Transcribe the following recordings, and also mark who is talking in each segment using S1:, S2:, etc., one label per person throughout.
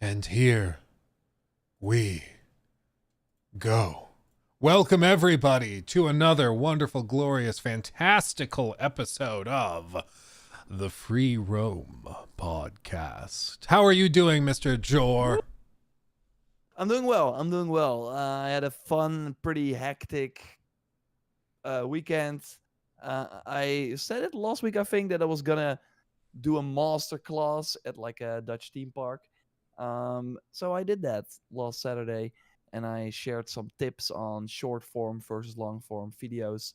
S1: And here we go. Welcome, everybody, to another wonderful, glorious, fantastical episode of the Free Roam Podcast. How are you doing, Mr. Jor?
S2: I'm doing well. I had a fun, pretty hectic weekend. I said it last week, I think, that I was gonna do a master class at like a Dutch theme park. So I did that last Saturday, and I shared some tips on short form versus long form videos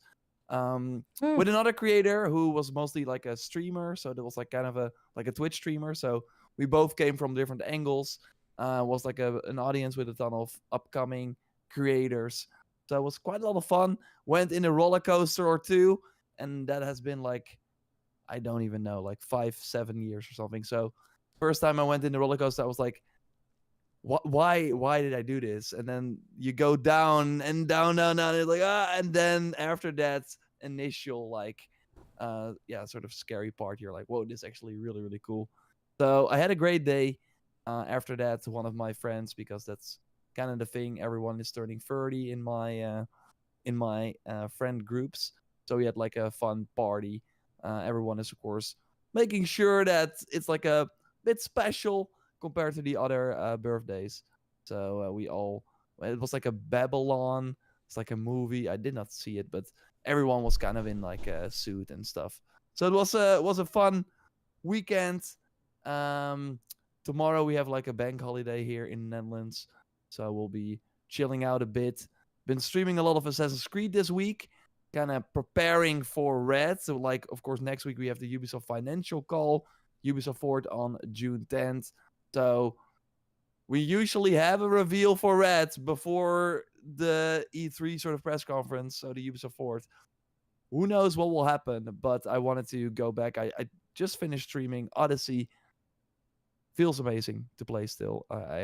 S2: with another creator who was mostly like a streamer. So there was like kind of a Twitch streamer. So we both came from different angles. Was like an audience with a ton of upcoming creators. So it was quite a lot of fun. Went in a roller coaster or two, and that has been like, I don't even know, like 5-7 years or something. So first time I went in the roller coaster, I was like, why did I do this? And then you go down and down, and it's like, and then after that initial like sort of scary part, you're like, whoa, this is actually really, really cool. So I had a great day. After that, one of my friends, because that's kind of the thing, everyone is turning 30 in my friend groups. So we had like a fun party. Everyone is, of course, making sure that it's like a bit special compared to the other birthdays. So it was like a Babylon. It's like a movie. I did not see it, but everyone was kind of in like a suit and stuff. So it was a fun weekend. Tomorrow we have like a bank holiday here in the Netherlands, so we'll be chilling out a bit. Been streaming a lot of Assassin's Creed this week, kind of preparing for Red. So like, of course, next week we have the Ubisoft financial call, Ubisoft Forward on June 10th. So we usually have a reveal for Red before the E3 sort of press conference, so the Ubisoft Forward. Who knows what will happen, but I wanted to go back. I just finished streaming Odyssey. Feels amazing to play still. I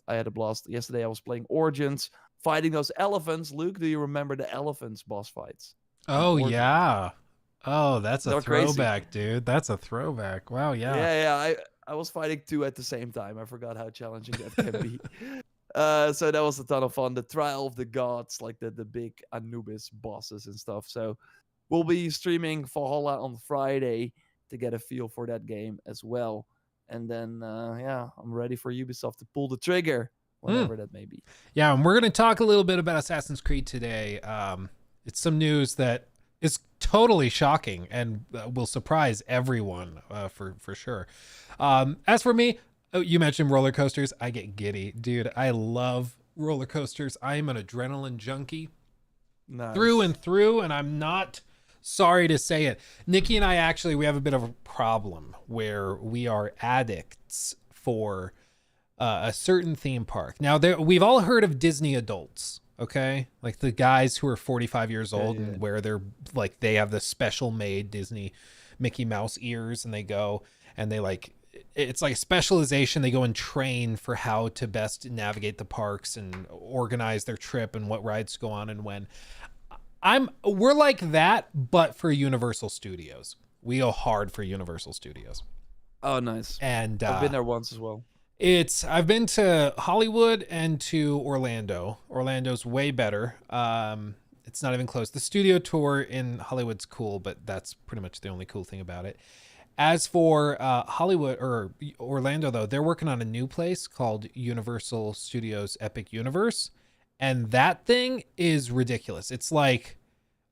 S2: had a blast. Yesterday I was playing Origins, fighting those elephants. Luke, do you remember the elephants boss fights?
S1: Oh, yeah. Oh, that's a
S2: They were crazy.
S1: throwback, dude. That's a throwback. Wow, yeah.
S2: Yeah. I was fighting two at the same time. I forgot how challenging that can be. So that was a ton of fun. The Trial of the Gods, like the big Anubis bosses and stuff. So we'll be streaming Valhalla on Friday to get a feel for that game as well. And then, I'm ready for Ubisoft to pull the trigger whenever that may be.
S1: Yeah, and we're going to talk a little bit about Assassin's Creed today. It's some news that is totally shocking and will surprise everyone for sure. As for me, you mentioned roller coasters. I get giddy, dude. I love roller coasters. I'm an adrenaline junkie through and through, and I'm not sorry to say it. Nikki and I actually, we have a bit of a problem where we are addicts for a certain theme park. Now, we've all heard of Disney adults, okay? Like the guys who are 45 years old and where they're like, they have the special made Disney Mickey Mouse ears, and they go and they like, it's like a specialization. They go and train for how to best navigate the parks and organize their trip and what rides go on and when. We're like that, but for Universal Studios. We go hard for Universal Studios.
S2: Oh, nice.
S1: And
S2: I've been there once as well.
S1: I've been to Hollywood and to Orlando. Orlando's way better. It's not even close. The studio tour in Hollywood's cool, but that's pretty much the only cool thing about it. As for Hollywood or Orlando, though, they're working on a new place called Universal Studios Epic Universe. And that thing is ridiculous. It's like,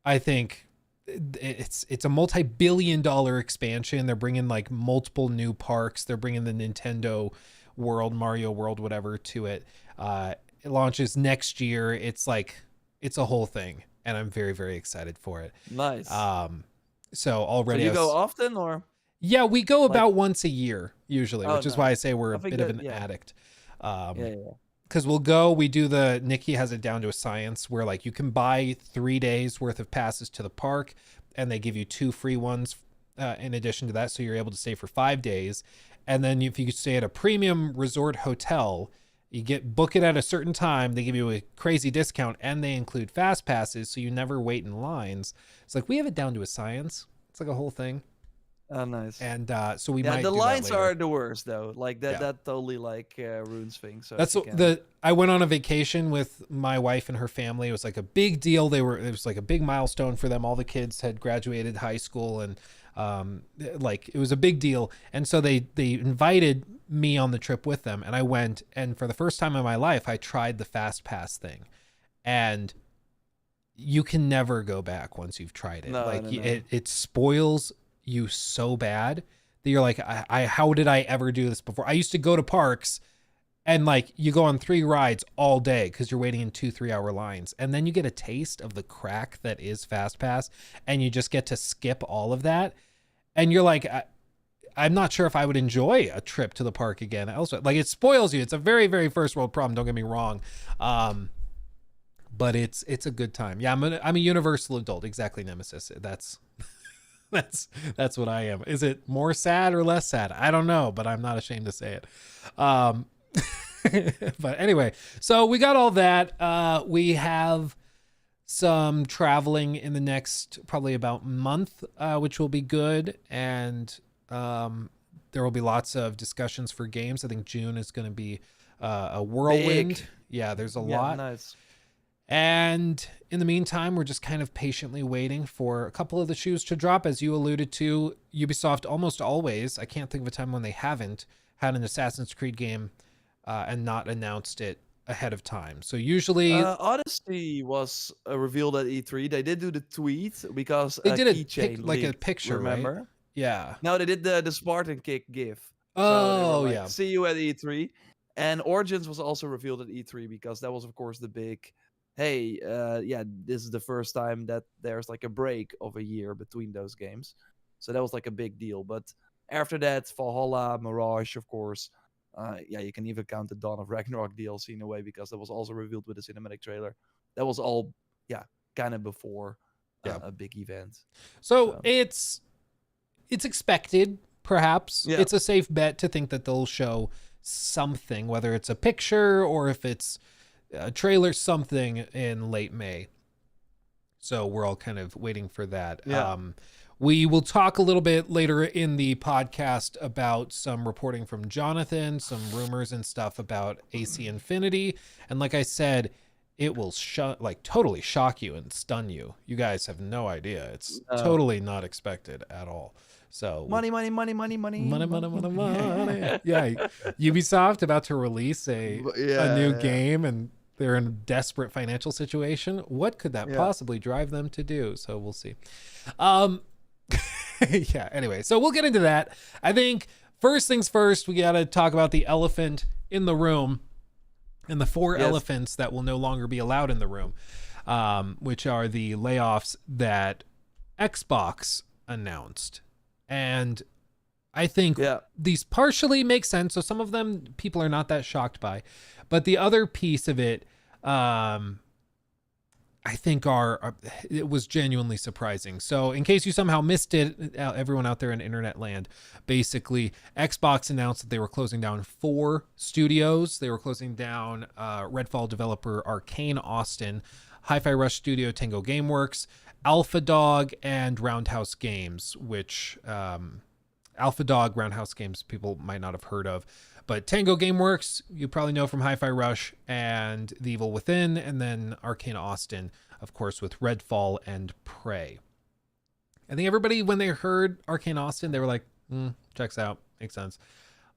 S1: I think it's a multi-billion-dollar expansion. They're bringing like multiple new parks. They're bringing the Nintendo World, Mario World, whatever to it. It launches next year. It's a whole thing, and I'm very, very excited for it.
S2: Nice.
S1: So already,
S2: so you go often, or?
S1: Yeah, we go about once a year usually, which is why I say we're a bit of an addict. Because we do Nikki has it down to a science where like you can buy 3 days worth of passes to the park, and they give you 2 free ones in addition to that, so you're able to stay for 5 days. And then if you stay at a premium resort hotel, you book it at a certain time, they give you a crazy discount, and they include fast passes, so you never wait in lines. It's like we have it down to a science. It's like a whole thing.
S2: Oh, nice.
S1: And so we
S2: Yeah,
S1: might
S2: the
S1: do that
S2: lines
S1: later.
S2: are the worst though. Like that
S1: Yeah.
S2: that totally like ruins things. So if
S1: That's
S2: you can,
S1: I went on a vacation with my wife and her family. It was like a big deal. It was like a big milestone for them. All the kids had graduated high school, and like it was a big deal. And so they invited me on the trip with them, and I went. And for the first time in my life, I tried the fast pass thing, and you can never go back once you've tried it.
S2: no,
S1: Like
S2: no, no.
S1: it spoils you so bad that you're like, I how did I ever do this before? I used to go to parks and like you go on 3 rides all day because you're waiting in 2-3 hour lines, and then you get a taste of the crack that is fast pass, and you just get to skip all of that, and you're like, I'm not sure if I would enjoy a trip to the park again elsewhere. Like, it spoils you. It's a very, very first world problem, don't get me wrong, but it's a good time. Yeah, I'm a universal adult. Exactly, Nemesis. That's what I am. Is it more sad or less sad? I don't know, but I'm not ashamed to say it. But anyway, so we got all that. We have some traveling in the next probably about month, which will be good. And there will be lots of discussions for games. I think June is going to be a whirlwind.
S2: Big.
S1: Yeah, there's a
S2: Yeah,
S1: lot.
S2: nice.
S1: And in the meantime, we're just kind of patiently waiting for a couple of the shoes to drop. As you alluded to, Ubisoft almost always, I can't think of a time when they haven't had an Assassin's Creed game and not announced it ahead of time. So usually
S2: Odyssey was revealed at E3. They did do the tweet because
S1: they
S2: a
S1: did
S2: keychain
S1: like a
S2: leaked.
S1: picture, right?
S2: Remember?
S1: Yeah.
S2: No, they did the Spartan kick gif. So they were
S1: Oh,
S2: like,
S1: yeah.
S2: "See you at E3." And Origins was also revealed at E3 because that was, of course, the big. Hey, yeah, this is the first time that there's like a break of a year between those games, so that was like a big deal. But after that, Valhalla, Mirage, of course. Yeah, you can even count the Dawn of Ragnarok DLC in a way because that was also revealed with a cinematic trailer. That was all, yeah, kind of before
S1: Yeah.
S2: a big event.
S1: So it's expected, perhaps.
S2: Yeah.
S1: It's a safe bet to think that they'll show something, whether it's a picture or if it's a trailer, something in late May. So we're all kind of waiting for that.
S2: Yeah.
S1: We will talk a little bit later in the podcast about some reporting from Jonathan, some rumors and stuff about AC Infinity. And like I said, it will totally shock you and stun you. You guys have no idea. It's totally not expected at all. So
S2: money.
S1: Yeah, Ubisoft about to release a new game, and they're in a desperate financial situation. What could that possibly drive them to do? So we'll see. Yeah, anyway, so we'll get into that. I think first things first, we got to talk about the elephant in the room and the 4 elephants that will no longer be allowed in the room, which are the layoffs that Xbox announced. And I think these partially make sense. So some of them people are not that shocked by, but the other piece of it, I think it was genuinely surprising. So in case you somehow missed it, everyone out there in internet land, basically Xbox announced that they were closing down 4 studios. They were closing down Redfall developer Arcane Austin, Hi-Fi Rush Studio, Tango Gameworks, Alpha Dog, and Roundhouse Games, which Alpha Dog, Roundhouse Games people might not have heard of. But Tango Gameworks, you probably know from Hi-Fi Rush and The Evil Within, and then Arcane Austin, of course, with Redfall and Prey. I think everybody, when they heard Arcane Austin, they were like, checks out, makes sense.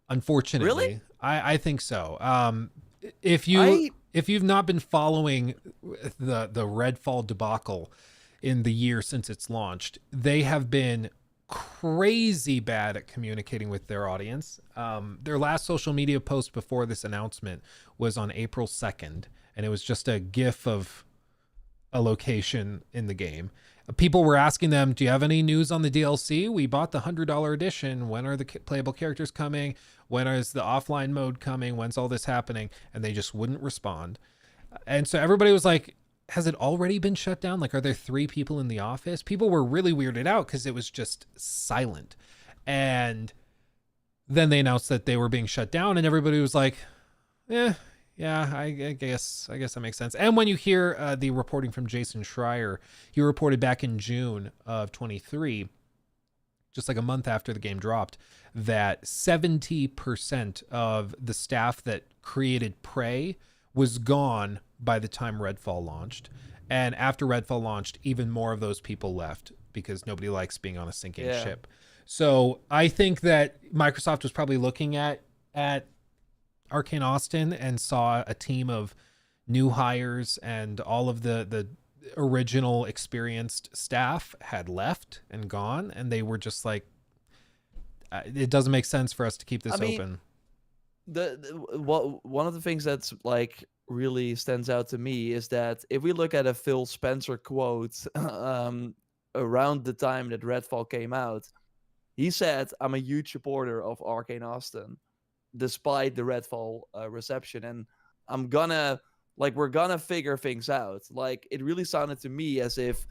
S1: Unfortunately,
S2: Really?
S1: I think so. If you've not been following the Redfall debacle in the year since it's launched, they have been crazy bad at communicating with their audience. Their last social media post before this announcement was on April 2nd, and it was just a gif of a location in the game. People were asking them, do you have any news on the DLC? We bought the $100 edition. When are the playable characters coming? When is the offline mode coming? When's all this happening? And they just wouldn't respond. And so everybody was like, has it already been shut down? Like, are there 3 people in the office? People were really weirded out because it was just silent. And then they announced that they were being shut down, and everybody was like, yeah, I guess that makes sense. And when you hear the reporting from Jason Schreier, he reported back in June of 23 just like a month after the game dropped, that 70% of the staff that created Prey was gone by the time Redfall launched. And after Redfall launched, even more of those people left because nobody likes being on a sinking
S2: Yeah.
S1: ship. So I think that Microsoft was probably looking at Arcane Austin and saw a team of new hires, and all of the original experienced staff had left and gone, and they were just like, it doesn't make sense for us to keep
S2: I
S1: this
S2: mean,
S1: open.
S2: what one of the things that's like really stands out to me is that if we look at a Phil Spencer quote around the time that Redfall came out, he said, "I'm a huge supporter of Arcane Austin, despite the Redfall reception, and I'm gonna we're gonna figure things out." Like it really sounded to me as if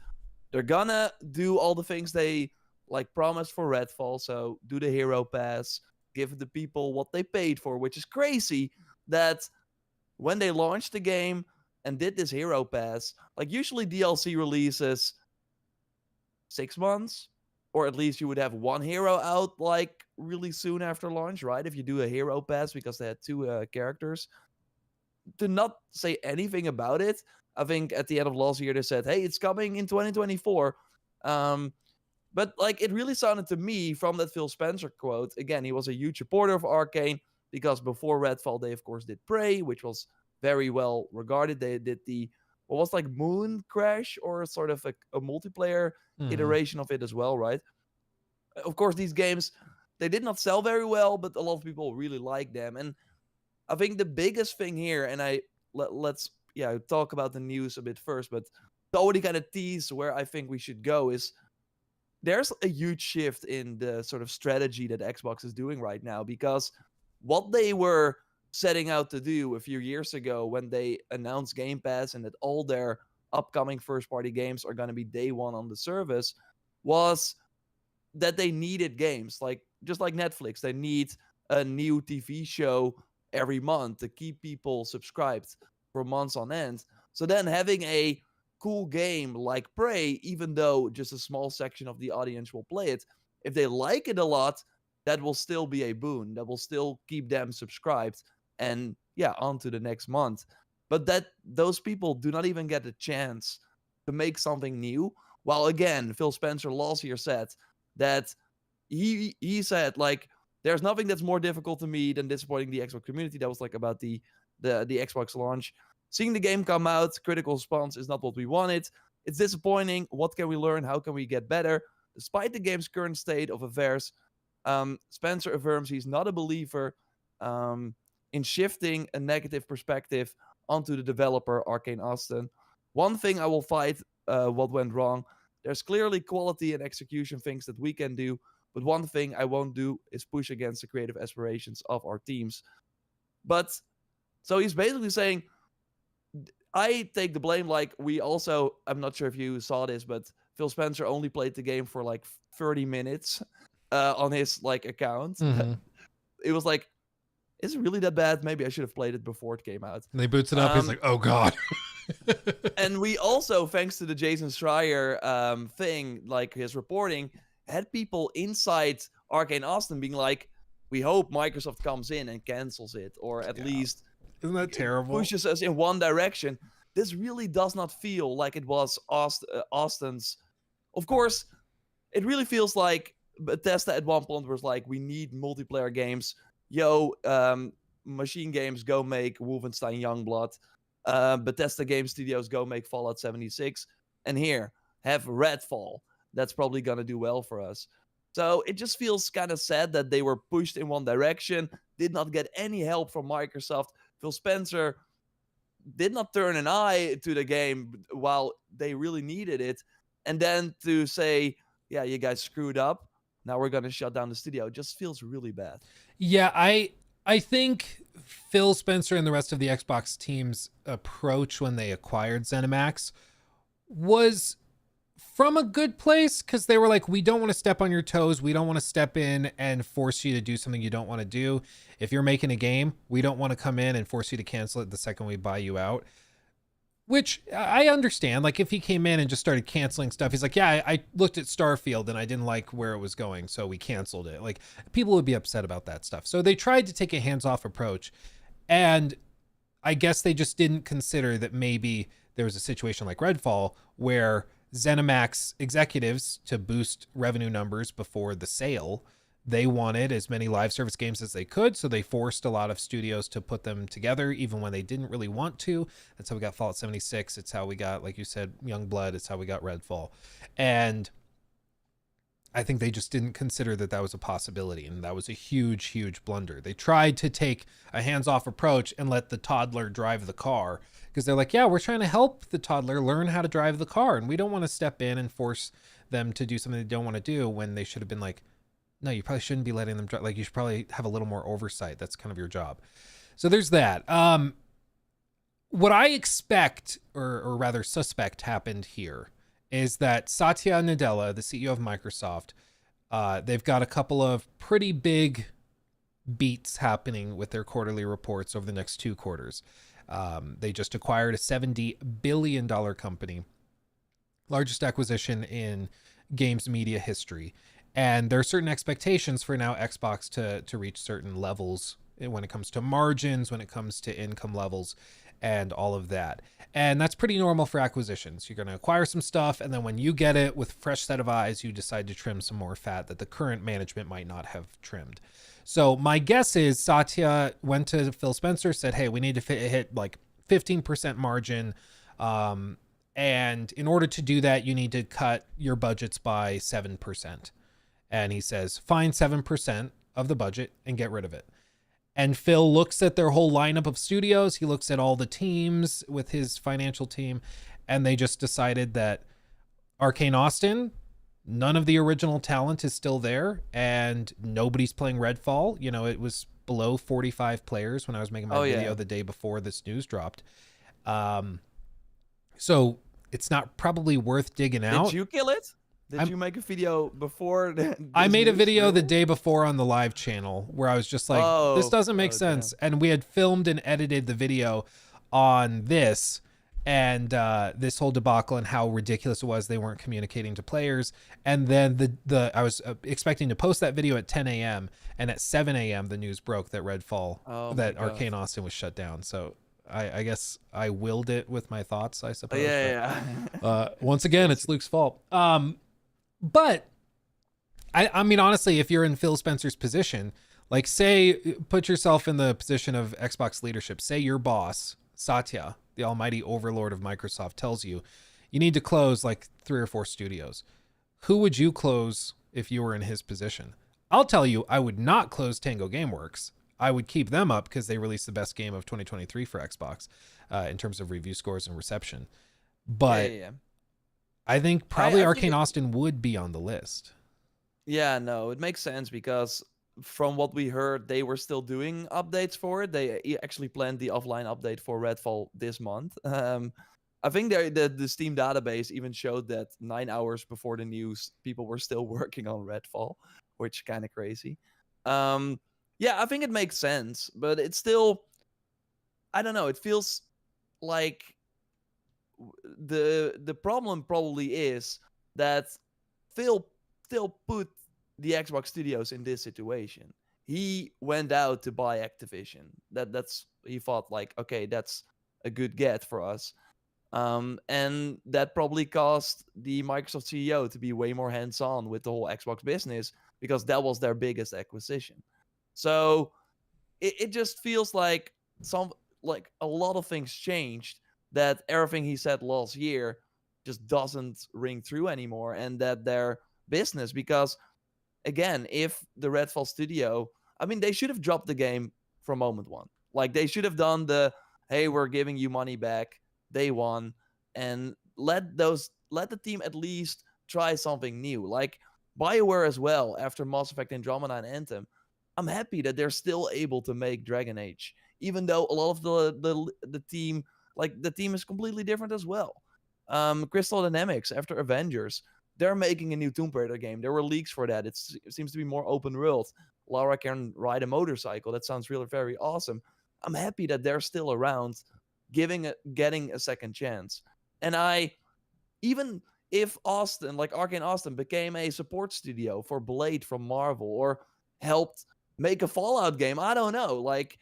S2: they're gonna do all the things they like promised for Redfall. So do the hero pass, give the people what they paid for, which is crazy that when they launched the game and did this hero pass, like usually DLC releases 6 months, or at least you would have one hero out like really soon after launch, right? If you do a hero pass because they had two characters. To not say anything about it, I think at the end of last year they said, "Hey, it's coming in 2024." Um, but like it really sounded to me from that Phil Spencer quote. Again, he was a huge supporter of Arcane because before Redfall, they of course did Prey, which was very well regarded. They did the what was like Moon Crash or sort of a multiplayer
S1: Mm-hmm.
S2: iteration of it as well, right? Of course, these games they did not sell very well, but a lot of people really like them. And I think the biggest thing here, and let's talk about the news a bit first, but to already kind of tease where I think we should go is there's a huge shift in the sort of strategy that Xbox is doing right now, because what they were setting out to do a few years ago when they announced Game Pass and that all their upcoming first party games are going to be day one on the service was that they needed games like just like Netflix. They need a new TV show every month to keep people subscribed for months on end. So then having a cool game like Prey, even though just a small section of the audience will play it, if they like it a lot, that will still be a boon. That will still keep them subscribed and on to the next month. But that those people do not even get a chance to make something new. While again, Phil Spencer last year said that he said like there's nothing that's more difficult to me than disappointing the Xbox community. That was like about the Xbox launch. Seeing the game come out, critical response is not what we wanted. It's disappointing. What can we learn? How can we get better? Despite the game's current state of affairs, Spencer affirms he's not a believer in shifting a negative perspective onto the developer, Arcane Austin. One thing I will fight what went wrong. There's clearly quality and execution things that we can do, but one thing I won't do is push against the creative aspirations of our teams. But so he's basically saying, I take the blame. Like we also, I'm not sure if you saw this, but Phil Spencer only played the game for like 30 minutes on his like account.
S1: Mm-hmm.
S2: It was like, is it really that bad? Maybe I should have played it before it came out.
S1: And they boots it up. He's like, oh god.
S2: And we also, thanks to the Jason Schreier thing, like his reporting, had people inside Arcane Austin being like, we hope Microsoft comes in and cancels it, or at least
S1: Isn't that terrible?
S2: pushes us in one direction. This really does not feel like it was Austin's. Of course, it really feels like Bethesda at one point was like, we need multiplayer games. Yo, Machine Games, go make Wolfenstein Youngblood. Bethesda Game Studios, go make Fallout 76. And here, have Redfall. That's probably going to do well for us. So it just feels kind of sad that they were pushed in one direction, did not get any help from Microsoft. Phil Spencer did not turn an eye to the game while they really needed it. And then to say, yeah, you guys screwed up. Now we're going to shut down the studio. It just feels really bad.
S1: Yeah, I think Phil Spencer and the rest of the Xbox team's approach when they acquired ZeniMax was from a good place, because they were like, we don't want to step on your toes. We don't want to step in and force you to do something you don't want to do. If you're making a game, we don't want to come in and force you to cancel it the second we buy you out. Which I understand. Like, if he came in and just started canceling stuff, he's like, yeah, I looked at Starfield and I didn't like where it was going, so we canceled it. Like, people would be upset about that stuff. So they tried to take a hands off approach. And I guess they just didn't consider that maybe there was a situation like Redfall where ZeniMax executives, to boost revenue numbers before the sale, they wanted as many live service games as they could, so they forced a lot of studios to put them together even when they didn't really want to. That's how we got Fallout 76. It's how we got, like you said, Youngblood. It's how we got Redfall. And I think they just didn't consider that that was a possibility, and that was a huge, huge blunder. They tried to take a hands-off approach and let the toddler drive the car, because they're like, yeah, we're trying to help the toddler learn how to drive the car, and we don't want to step in and force them to do something they don't want to do, when they should have been like, no, you probably shouldn't be letting them drive. Like, you should probably have a little more oversight. That's kind of your job. So there's that. What I expect, or rather suspect, happened here is that Satya Nadella, the CEO of Microsoft, they've got a couple of pretty big beats happening with their quarterly reports over the next 2 quarters. They just acquired a $70 billion company, largest acquisition in games media history. And there are certain expectations for now Xbox to reach certain levels when it comes to margins, when it comes to income levels, and all of that. And that's pretty normal for acquisitions. You're going to acquire some stuff, and then when you get it with a fresh set of eyes, you decide to trim some more fat that the current management might not have trimmed. So my guess is Satya went to Phil Spencer, said, hey, we need to hit like 15% margin. And in order to do that, you need to cut your budgets by 7%. And he says, find 7% of the budget and get rid of it. And Phil looks at their whole lineup of studios. He looks at all the teams with his financial team, and they just decided that Arcane Austin, none of the original talent is still there, and nobody's playing Redfall. You know, it was below 45 players when I was making my video the day before this news dropped. So it's not probably worth digging out.
S2: Did you kill it? Did you make a video before?
S1: I made a video the day before on the live channel where I was just like, this doesn't make sense. Damn. And we had filmed and edited the video on this and this whole debacle and how ridiculous it was. They weren't communicating to players. And then I was expecting to post that video at 10 a.m. And at 7 a.m. the news broke that Redfall, that Arcane Austin was shut down. So I guess I willed it with my thoughts, I suppose. Once again, it's Luke's fault. But I mean, honestly, if you're in Phil Spencer's position, like, say, put yourself in the position of Xbox leadership. Say your boss, Satya, the almighty overlord of Microsoft, tells you you need to close like 3 or 4 studios. Who would you close if you were in his position? I'll tell you, I would not close Tango Gameworks. I would keep them up because they released the best game of 2023 for Xbox in terms of review scores and reception. But I think probably Arcane Austin would be on the list.
S2: Yeah, no, it makes sense because from what we heard, they were still doing updates for it. They actually planned the offline update for Redfall this month. I think the Steam database even showed that 9 hours before the news, people were still working on Redfall, which kind of crazy. Yeah, I think it makes sense, but it's still, I don't know, it feels like the problem probably is that Phil still put the Xbox studios in this situation. He went out to buy Activision. That's he thought like, okay, that's a good get for us. And that probably caused the Microsoft CEO to be way more hands-on with the whole Xbox business because that was their biggest acquisition. So it just feels like a lot of things changed, that everything he said last year just doesn't ring through anymore, and that their business, because again, if the Redfall studio, I mean, they should have dropped the game from moment one. Like, they should have done the, hey, we're giving you money back day one, and let the team at least try something new. Like BioWare as well, after Mass Effect Andromeda and Anthem, I'm happy that they're still able to make Dragon Age, even though a lot of the team, like, the team is completely different as well. Crystal Dynamics, after Avengers, they're making a new Tomb Raider game. There were leaks for that. It seems to be more open world. Lara can ride a motorcycle. That sounds really very awesome. I'm happy that they're still around getting a second chance. And even if Austin, like Arcane Austin, became a support studio for Blade from Marvel or helped make a Fallout game, I don't know, like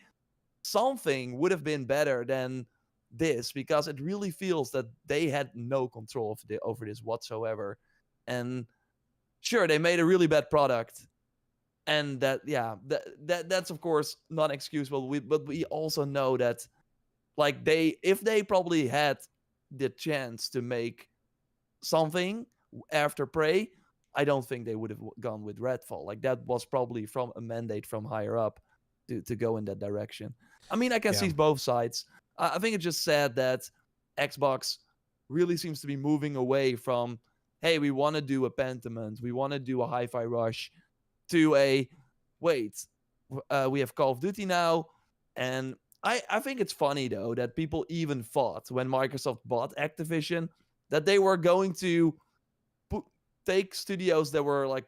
S2: something would have been better than this, because it really feels that they had no control over this whatsoever. And sure, they made a really bad product, and that's of course not excusable. But we also know that, like, if they probably had the chance to make something after Prey, I don't think they would have gone with Redfall. Like, that was probably from a mandate from higher up to go in that direction. I mean, I can
S1: Yeah.
S2: see both sides. I think it's just sad that Xbox really seems to be moving away from, hey, we want to do a Pentiment, we want to do a Hi-Fi Rush, to a, wait, we have Call of Duty now. And I think it's funny, though, that people even thought when Microsoft bought Activision that they were going to take studios that were like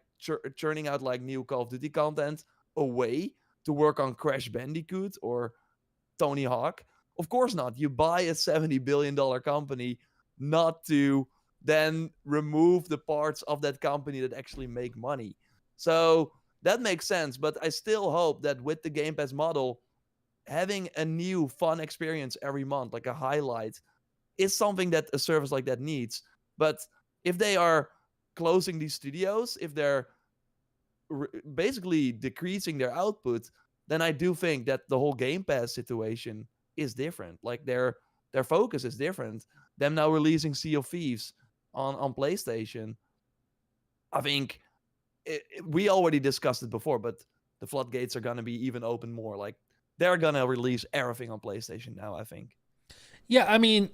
S2: churning out like new Call of Duty content away to work on Crash Bandicoot or Tony Hawk. Of course not. You buy a $70 billion company not to then remove the parts of that company that actually make money. So that makes sense. But I still hope that with the Game Pass model, having a new fun experience every month, like a highlight, is something that a service like that needs. But if they are closing these studios, if they're basically decreasing their output, then I do think that the whole Game Pass situation is different. Like, their focus is different. Them now releasing Sea of Thieves on PlayStation, I think we already discussed it before, but the floodgates are gonna be even open more. Like, they're gonna release everything on PlayStation now, I think.
S1: Yeah, I mean,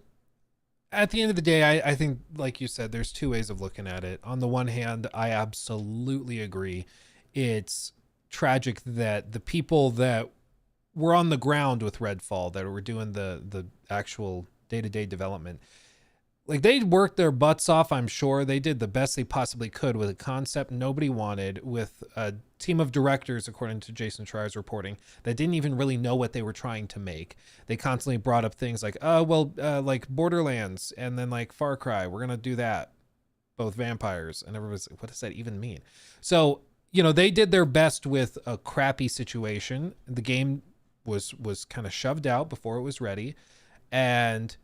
S1: at the end of the day, I think, like you said, there's two ways of looking at it. On the one hand, I absolutely agree. It's tragic that the people that were on the ground with Redfall, that were doing the actual day-to-day development, like, they worked their butts off. I'm sure they did the best they possibly could with a concept nobody wanted, with a team of directors, according to Jason Schreier's reporting, that didn't even really know what they were trying to make. They constantly brought up things like, like Borderlands, and then like Far Cry, we're gonna do that, both vampires, and everyone's like, what does that even mean? So, they did their best with a crappy situation. The game was kind of shoved out before it was ready, and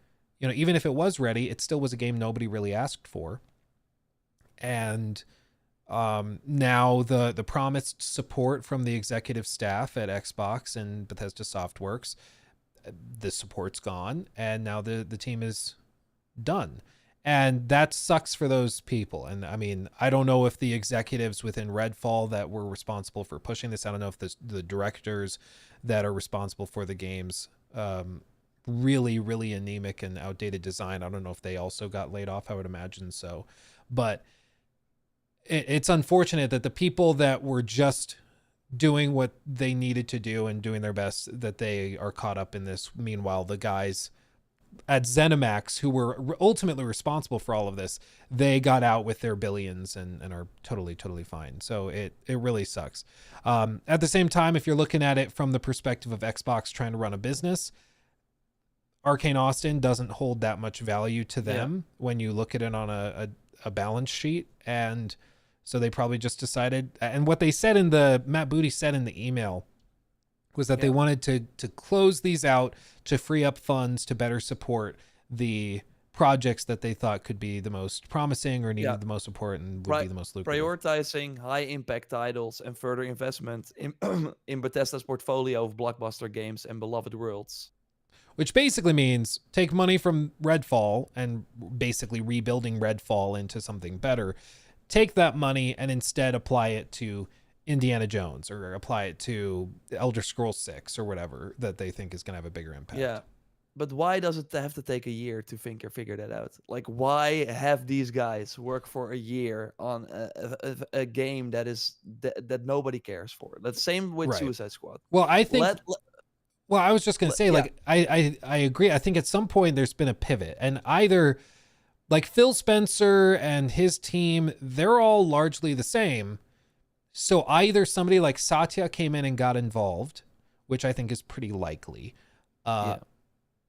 S1: even if it was ready, it still was a game nobody really asked for. And now the promised support from the executive staff at Xbox and Bethesda Softworks, the support's gone, and now the team is done. And that sucks for those people. And I mean, I don't know if the executives within Redfall that were responsible for pushing this, I don't know if the directors that are responsible for the games, really, really anemic and outdated design, I don't know if they also got laid off. I would imagine so. But it's unfortunate that the people that were just doing what they needed to do and doing their best, that they are caught up in this. Meanwhile, the guys at ZeniMax, who were ultimately responsible for all of this, they got out with their billions and are totally fine. So it really sucks. At the same time, if you're looking at it from the perspective of Xbox trying to run a business, Arcane Austin doesn't hold that much value to them when you look at it on a balance sheet. And so they probably just decided, and what they said Matt Booty said in the email was that they wanted to close these out to free up funds to better support the projects that they thought could be the most promising or needed the most support and would be the most lucrative.
S2: Prioritizing high impact titles and further investment in in Bethesda's portfolio of blockbuster games and beloved worlds.
S1: Which basically means take money from Redfall and basically rebuilding Redfall into something better. Take that money and instead apply it to Indiana Jones, or apply it to Elder Scrolls 6 or whatever that they think is going to have a bigger impact.
S2: Yeah. But why does it have to take a year to think or figure that out? Like, why have these guys work for a year on a game that nobody cares for? That's same with Suicide Squad.
S1: Well, I think... Well, I was just going to say, like, I agree. I think at some point there's been a pivot, and either like Phil Spencer and his team, they're all largely the same. So either somebody like Satya came in and got involved, which I think is pretty likely,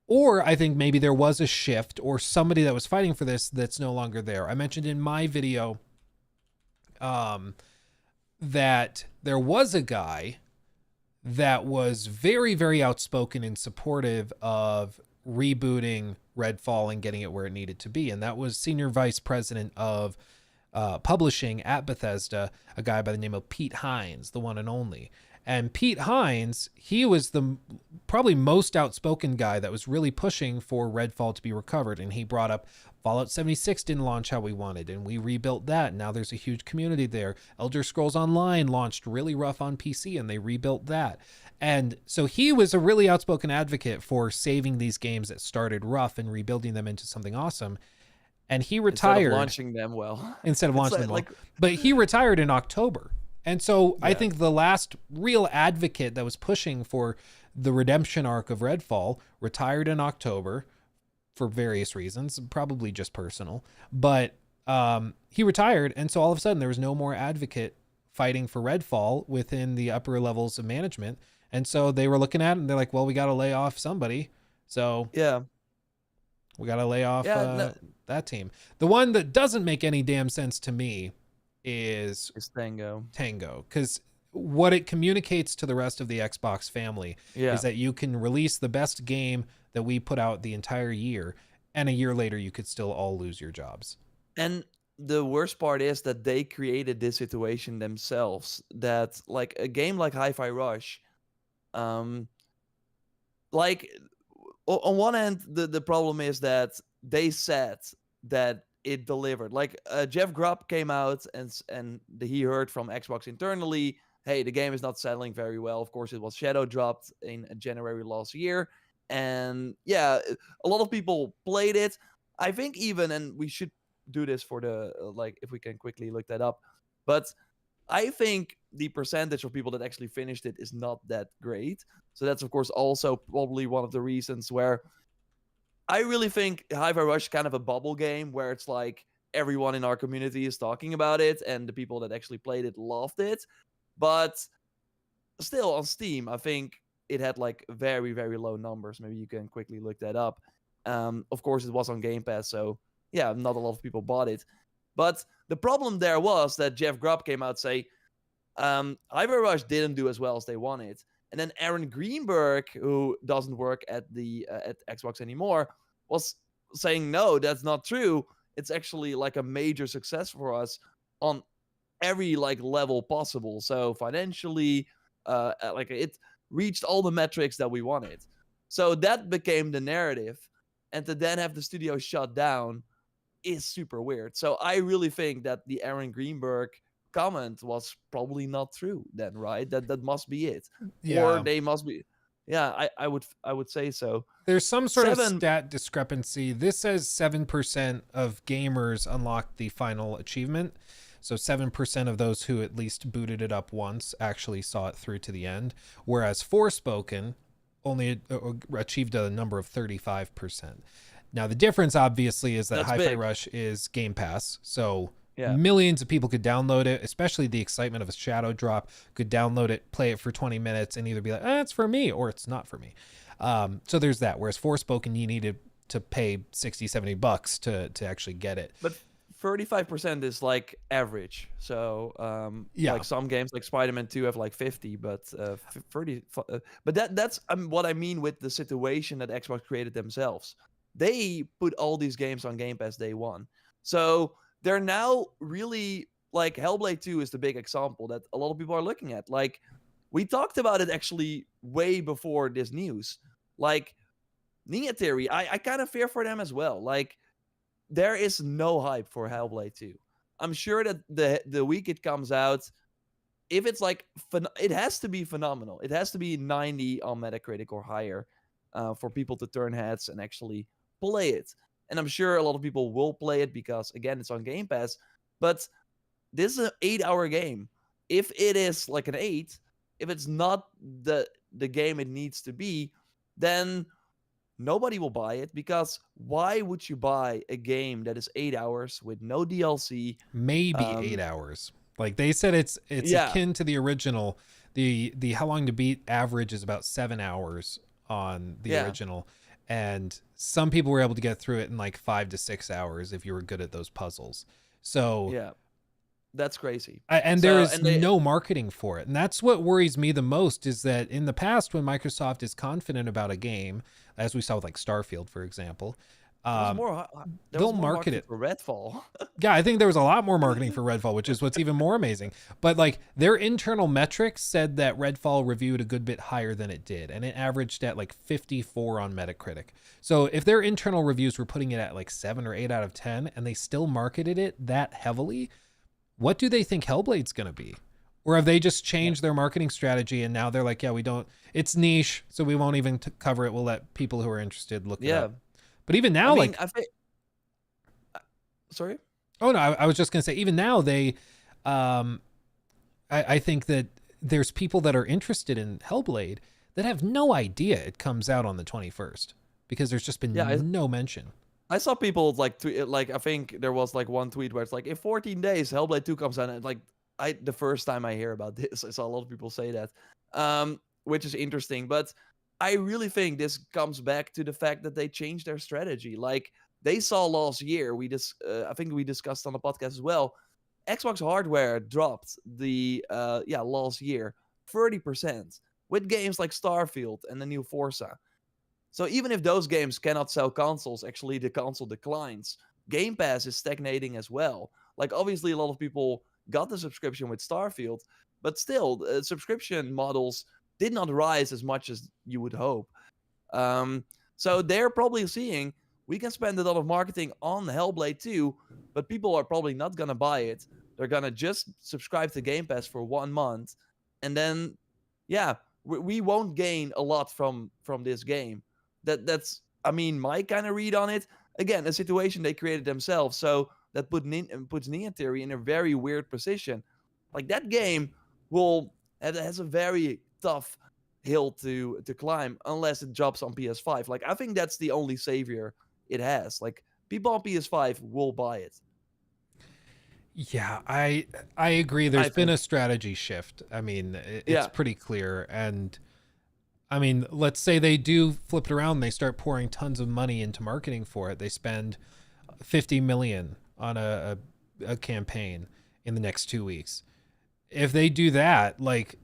S1: or I think maybe there was a shift or somebody that was fighting for this that's no longer there. I mentioned in my video um, that there was a guy that was very, very outspoken and supportive of rebooting Redfall and getting it where it needed to be. And that was Senior Vice President of publishing at Bethesda, a guy by the name of Pete Hines, the one and only. And Pete Hines, he was the probably most outspoken guy that was really pushing for Redfall to be recovered. And he brought up Fallout 76 didn't launch how we wanted, and we rebuilt that. Now there's a huge community there. Elder Scrolls Online launched really rough on PC, and they rebuilt that. And so he was a really outspoken advocate for saving these games that started rough and rebuilding them into something awesome. And he
S2: Instead of
S1: retired
S2: launching them well.
S1: instead of
S2: It's
S1: launching them all.
S2: like
S1: But he retired in October. And so I
S2: yeah.
S1: think the last real advocate that was pushing for the redemption arc of Redfall retired in October for various reasons, probably just personal. But he retired, and so all of a sudden there was no more advocate fighting for Redfall within the upper levels of management. And so they were looking at it and they're like, well, we got to lay off somebody. So
S2: Yeah.
S1: we got to lay off
S2: Yeah, no,
S1: that team. The one that doesn't make any damn sense to me is
S2: it's Tango.
S1: Tango, because what it communicates to the rest of the Xbox family
S2: Yeah.
S1: is that you can release the best game that we put out the entire year, and a year later you could still all lose your jobs.
S2: And the worst part is that they created this situation themselves. That like a game like Hi-Fi Rush, um, like on one end, the problem is that they said that it delivered. Like Jeff Grubb came out and he heard from Xbox internally, hey, the game is not selling very well. Of course, it was shadow dropped in January last year, and yeah, a lot of people played it. I think even, and we should do this for the like if we can quickly look that up, but I think the percentage of people that actually finished it is not that great. So that's of course also probably one of the reasons where I really think Hi-Fi Rush is kind of a bubble game where it's like everyone in our community is talking about it and the people that actually played it loved it. But still on Steam, I think it had like very, very low numbers. Maybe you can quickly look that up. Of course, it was on Game Pass, so yeah, not a lot of people bought it. But the problem there was that Jeff Grubb came out say, Hi-Fi Rush didn't do as well as they wanted. And then Aaron Greenberg, who doesn't work at the at Xbox anymore, was saying, no, that's not true. It's actually like a major success for us on every like level possible. So financially, like it reached all the metrics that we wanted. So that became the narrative. And to then have the studio shut down is super weird. So I really think that the Aaron Greenberg comment was probably not true then, right? That must be it. Or
S1: Yeah.
S2: they must be. Yeah, I would say so.
S1: There's some sort of
S2: 7
S1: stat discrepancy. This says 7% of gamers unlocked the final achievement. So 7% of those who at least booted it up once actually saw it through to the end. Whereas Forspoken only achieved a number of 35%. Now, the difference, obviously, is that
S2: That's
S1: Hi-Fi
S2: big.
S1: Rush is Game Pass. So
S2: Yeah.
S1: millions of people could download it, especially the excitement of a shadow drop, could download it, play it for 20 minutes, and either be like, it's for me, or it's not for me. So there's that. Whereas Forspoken, you needed to pay 60, 70 bucks to actually get it.
S2: But 35% is like average. So
S1: Yeah.
S2: like some games like Spider-Man 2 have like 50, but 30 but that's what I mean with the situation that Xbox created themselves. They put all these games on Game Pass day one. So they're now really like Hellblade 2 is the big example that a lot of people are looking at. Like we talked about it actually way before this news. Like Ninja Theory, I kind of fear for them as well. Like there is no hype for Hellblade 2. I'm sure that the week it comes out, if it's like it has to be phenomenal. It has to be 90 on Metacritic or higher for people to turn heads and actually play it. And I'm sure a lot of people will play it because again, it's on Game Pass. But this is an 8-hour game. If it is like an 8, if it's not the game it needs to be, then nobody will buy it because why would you buy a game that is 8 hours with no DLC?
S1: Maybe 8 hours. Like they said, it's
S2: Yeah.
S1: akin to the original. The how long to beat average is about 7 hours on the
S2: Yeah.
S1: original. and some people were able to get through it in like 5 to 6 hours if you were good at those puzzles. So
S2: Yeah, that's crazy.
S1: and there
S2: So
S1: is
S2: and they
S1: no marketing for it, and that's what worries me the most. Is that in the past, when Microsoft is confident about a game, as we saw with like Starfield, for example,
S2: there was
S1: um,
S2: more there
S1: they'll
S2: was more
S1: market
S2: marketing
S1: it.
S2: for Redfall.
S1: Yeah, I think there was a lot more marketing for Redfall, which is what's even more amazing. But like their internal metrics said that Redfall reviewed a good bit higher than it did, and it averaged at like 54 on Metacritic. So if their internal reviews were putting it at like 7 or 8 out of 10, and they still marketed it that heavily, what do they think Hellblade's going to be? Or have they just
S2: Yeah.
S1: changed their marketing strategy and now they're like, yeah, we don't, it's niche, so we won't even cover it. We'll let people who are interested look it
S2: Yeah,
S1: up. But even
S2: I
S1: now,
S2: mean,
S1: like,
S2: I think. Sorry.
S1: oh no, I was just going to say, even now they, um, I think that there's people that are interested in Hellblade that have no idea it comes out on the 21st because there's just
S2: Yeah,
S1: been no mention.
S2: I saw people like tweet, like I think there was like one tweet where it's like in 14 days Hellblade 2 comes out, and like the first time I hear about this, I saw a lot of people say that, which is interesting. But I really think this comes back to the fact that they changed their strategy. Like they saw last year, I think we discussed on the podcast as well. Xbox hardware dropped last year 30% with games like Starfield and the new Forza. So even if those games cannot sell consoles, actually the console declines. Game Pass is stagnating as well. Like obviously a lot of people got the subscription with Starfield, but still subscription models did not rise as much as you would hope. So they're probably seeing we can spend a lot of marketing on Hellblade 2, but people are probably not gonna buy it. They're gonna just subscribe to Game Pass for 1 month, and then yeah, we won't gain a lot from this game. That's I mean my kind of read on it. Again, a situation they created themselves, so that puts Ninja Theory in a very weird position. Like that game has a very tough hill to climb unless it drops on PS5. Like I think that's the only savior it has. Like people on PS5 will buy it.
S1: Yeah, I agree. There's
S2: I
S1: been
S2: think.
S1: a strategy shift. I mean, it's
S2: Yeah.
S1: pretty clear. And I mean, let's say they do flip it around. They start pouring tons of money into marketing for it. They spend 50 million on a campaign in the next 2 weeks. If they do that, like,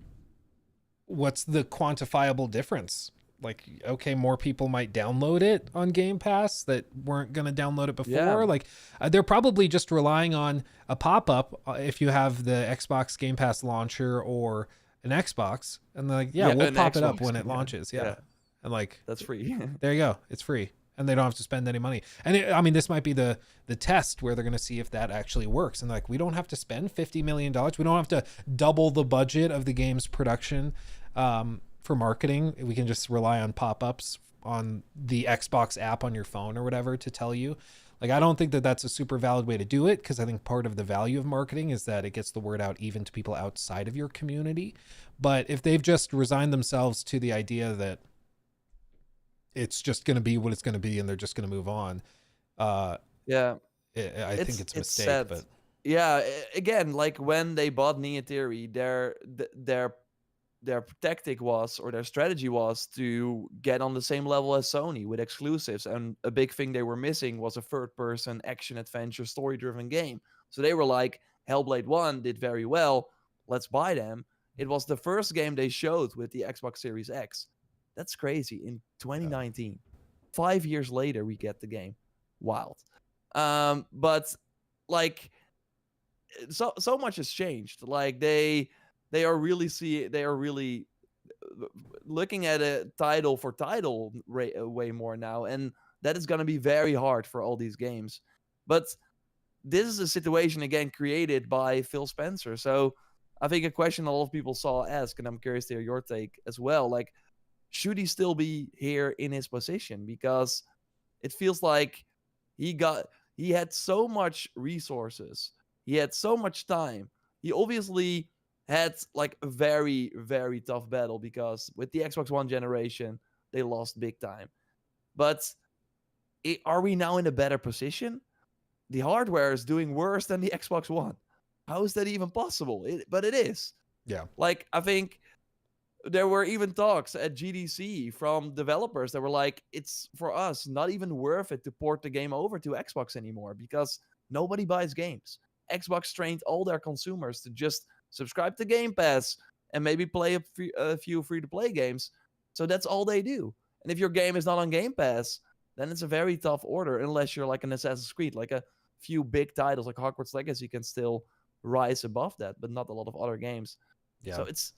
S1: what's the quantifiable difference? Like, okay, more people might download it on Game Pass that weren't going to download it
S2: Yeah.
S1: before. Like, they're probably just relying on a pop up if you have the Xbox Game Pass launcher or an Xbox, and they're like, yeah,
S2: Yeah,
S1: we'll
S2: an
S1: pop it up
S2: Xbox.
S1: when it
S2: Yeah.
S1: launches. Yeah,
S2: Yeah.
S1: and like,
S2: That's free.
S1: there you go, it's free, and they don't have to spend any money. And I mean, this might be the test where they're going to see if that actually works. And like, we don't have to spend $50 million. We don't have to double the budget of the game's production. For marketing, we can just rely on pop-ups on the Xbox app on your phone or whatever to tell you. Like, I don't think that that's a super valid way to do it, because I think part of the value of marketing is that it gets the word out even to people outside of your community. But if they've just resigned themselves to the idea that it's just going to be what it's going to be and they're just going to move on, uh
S2: Yeah.
S1: I think it's a
S2: It's
S1: mistake.
S2: sad.
S1: But
S2: Yeah, again, like when they bought Nia Theory, their tactic was, or their strategy was, to get on the same level as Sony with exclusives. And a big thing they were missing was a third person action adventure story driven game. So they were like, Hellblade 1 did very well. Let's buy them. It was the first game they showed with the Xbox Series X. That's crazy. In
S1: yeah,
S2: 2019, 5 years later, we get the game. Wild. But like, so much has changed. Like they are really looking at a title for title way more now, and that is going to be very hard for all these games. But this is a situation again created by Phil Spencer. So I think a question a lot of people saw ask, and I'm curious to hear your take as well. Like, should he still be here in his position? Because it feels like he got he had so much resources, he had so much time. He obviously had like a very very tough battle, because with the Xbox One generation they lost big time. But are we now in a better position? The hardware is doing worse than the Xbox One. How is that even possible? But it is.
S1: yeah,
S2: Like I think There were even talks at GDC from developers that were like, it's for us not even worth it to port the game over to Xbox anymore because nobody buys games. Xbox trained all their consumers to just subscribe to Game Pass and maybe play a few free to play games. So that's all they do. And if your game is not on Game Pass, then it's a very tough order unless you're like an Assassin's Creed. Like a few big titles like Hogwarts Legacy can still rise above that, but not a lot of other games.
S1: Yeah.
S2: So it's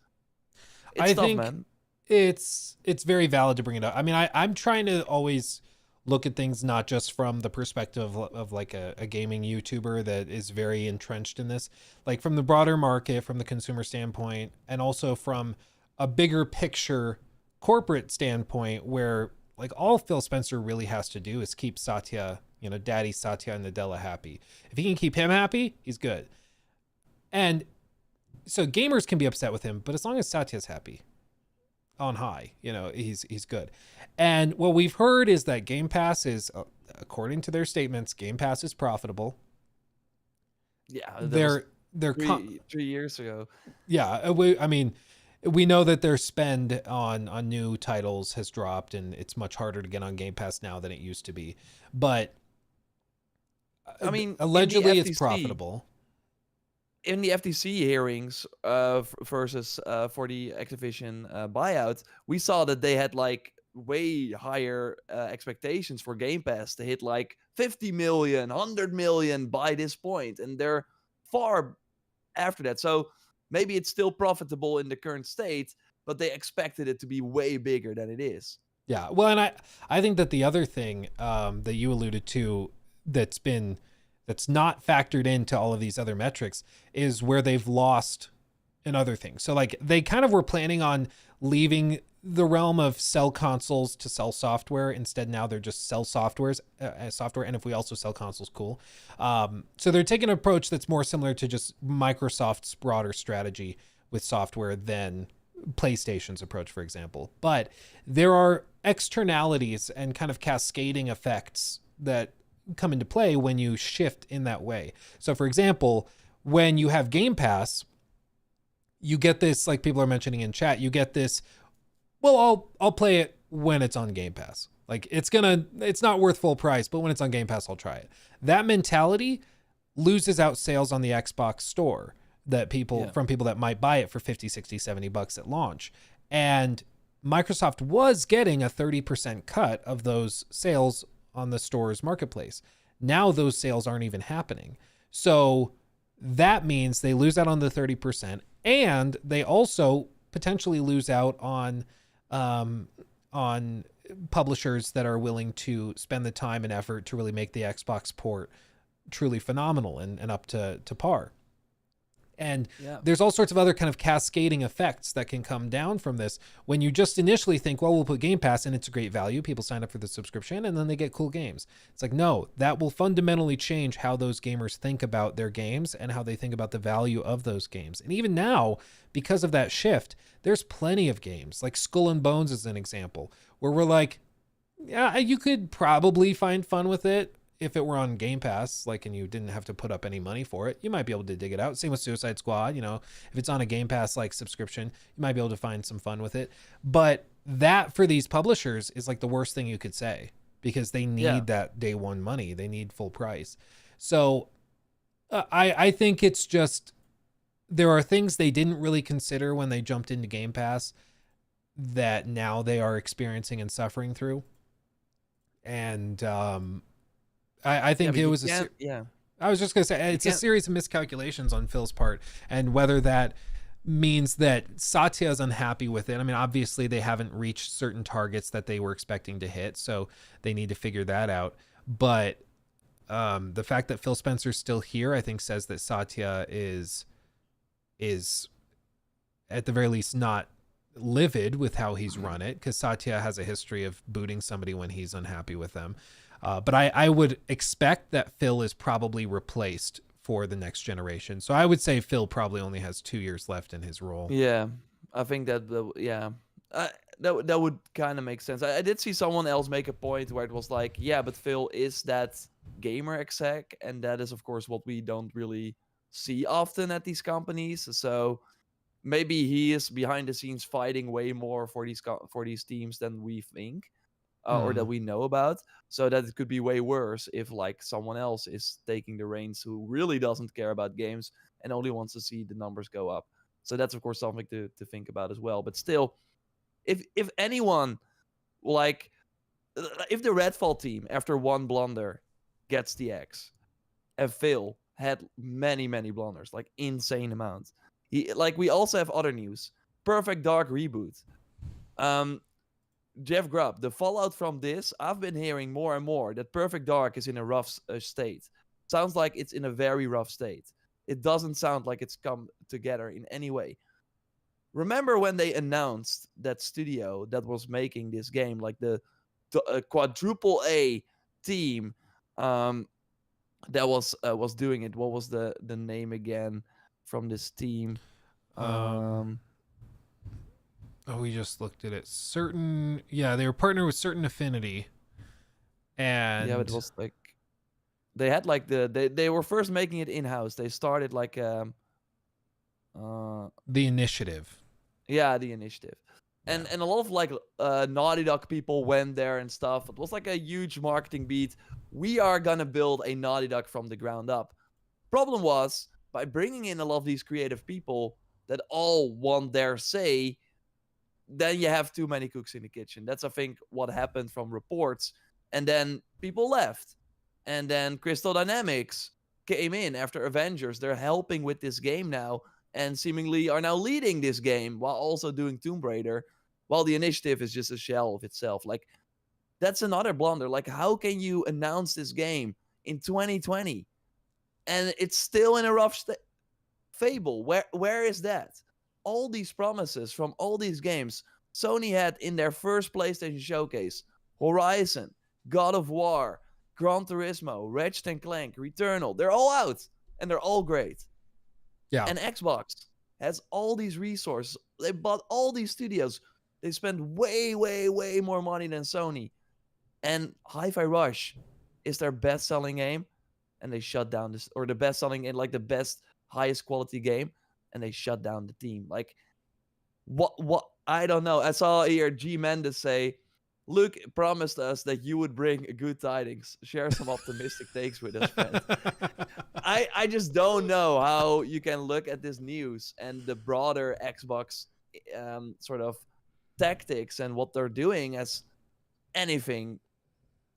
S1: I
S2: tough,
S1: think
S2: man.
S1: it's very valid to bring it up. I mean, I'm trying to always look at things not just from the perspective of like a gaming YouTuber that is very entrenched in this, like from the broader market, from the consumer standpoint, and also from a bigger picture corporate standpoint where like all Phil Spencer really has to do is keep Satya, Daddy Satya and Nadella happy. If he can keep him happy, he's good. And so gamers can be upset with him, but as long as Satya's happy on high, he's good. And what we've heard is that Game Pass is, according to their statements, Game Pass is profitable.
S2: Yeah, that was
S1: They're
S2: 3 years ago.
S1: yeah. I mean, we know that their spend on new titles has dropped, and it's much harder to get on Game Pass now than it used to be. But
S2: I mean,
S1: allegedly, it's profitable.
S2: In the FTC hearings versus for the Activision buyout, we saw that they had like way higher expectations for Game Pass to hit like 50 million, 100 million by this point, and they're far after that. So maybe it's still profitable in the current state, but they expected it to be way bigger than it is.
S1: Yeah. Well, and I think that the other thing that you alluded to that's not factored into all of these other metrics is where they've lost in other things. So like they kind of were planning on leaving the realm of sell consoles to sell software. Instead, now they're just sell software. And if we also sell consoles, cool. So they're taking an approach that's more similar to just Microsoft's broader strategy with software than PlayStation's approach, for example. But there are externalities and kind of cascading effects that come into play when you shift in that way. So for example, when you have Game Pass, you get this, like people are mentioning in chat, you get this, well, I'll play it when it's on Game Pass. Like it's not worth full price, but when it's on Game Pass, I'll try it. That mentality loses out sales on the Xbox store from people that might buy it for 50, 60, 70 bucks at launch. And Microsoft was getting a 30% cut of those sales on the store's marketplace. Now those sales aren't even happening. So that means they lose out on the 30%, and they also potentially lose out on publishers that are willing to spend the time and effort to really make the Xbox port truly phenomenal and up to par. And there's all sorts of other kind of cascading effects that can come down from this when you just initially think, well, we'll put Game Pass and it's a great value. People sign up for the subscription and then they get cool games. It's like, no, that will fundamentally change how those gamers think about their games and how they think about the value of those games. And even now, because of that shift, there's plenty of games like Skull and Bones is an example where we're like, yeah, you could probably find fun with it. If it were on Game Pass, like, and you didn't have to put up any money for it, you might be able to dig it out. Same with Suicide Squad. If it's on a Game Pass like subscription, you might be able to find some fun with it. But that for these publishers is like the worst thing you could say because they need that day one money. They need full price. So I think it's just, there are things they didn't really consider when they jumped into Game Pass that now they are experiencing and suffering through. And, I think it was I was just going to say, it's a series of miscalculations on Phil's part, and whether that means that Satya is unhappy with it. I mean, obviously they haven't reached certain targets that they were expecting to hit, so they need to figure that out. But the fact that Phil Spencer's still here, I think says that Satya is at the very least not livid with how he's run it, because Satya has a history of booting somebody when he's unhappy with them. But I would expect that Phil is probably replaced for the next generation. So I would say Phil probably only has 2 years left in his role.
S2: Yeah, I think that that would kind of make sense. I did see someone else make a point where it was like, yeah, but Phil is that gamer exec, and that is of course what we don't really see often at these companies. So maybe he is behind the scenes fighting way more for these teams than we think, or that
S1: Hmm.
S2: we know about. So that it could be way worse if like someone else is taking the reins who really doesn't care about games and only wants to see the numbers go up. So that's of course something to think about as well. But still, if anyone like if the Redfall team after one blunder gets the X, and Phil had many blunders, like insane amounts. We also have other news. Perfect Dark reboot. Um, Jeff Grubb, the fallout from this, I've been hearing more and more that Perfect Dark is in a rough state. Sounds like it's in a very rough state. It doesn't sound like it's come together in any way. Remember when they announced that studio that was making this game, like the quadruple A team um, that was doing it? What was the name again from this team?
S1: Um,
S2: Um,
S1: oh, we just looked at it. Yeah, they were partnered with Certain Affinity,
S2: yeah, it
S1: and
S2: was like they had like they were first making it in house. They started like uh
S1: the Initiative.
S2: yeah, the initiative.
S1: Yeah.
S2: And a lot of like Naughty Dog people went there and stuff. It was like a huge marketing beat. We are gonna build a Naughty Dog from the ground up. Problem was, by bringing in a lot of these creative people that all want their say, then you have too many cooks in the kitchen. That's I think what happened from reports. And then people left. And then Crystal Dynamics came in after Avengers. They're helping with this game now and seemingly are now leading this game while also doing Tomb Raider, while the initiative is just a shell of itself. Like, that's another blunder. Like, how can you announce this game in 2020 and it's still in a rough Fable? Where is that? All these promises from all these games Sony had in their first PlayStation showcase: Horizon, God of War, Gran Turismo, Ratchet and Clank, Returnal. They're all out and they're all great.
S1: Yeah.
S2: And Xbox has all these resources. They bought all these studios. They spend way more money than Sony. And Hi-Fi Rush is their best-selling game, and they shut down this, or the best-selling in like the best, highest quality game, and they shut down the team. Like, what? I don't know. I saw here G Mendes say, "Luke promised us that you would bring good tidings. Share some optimistic takes with us, friend." I just don't know how you can look at this news and the broader Xbox sort of tactics and what they're doing as anything,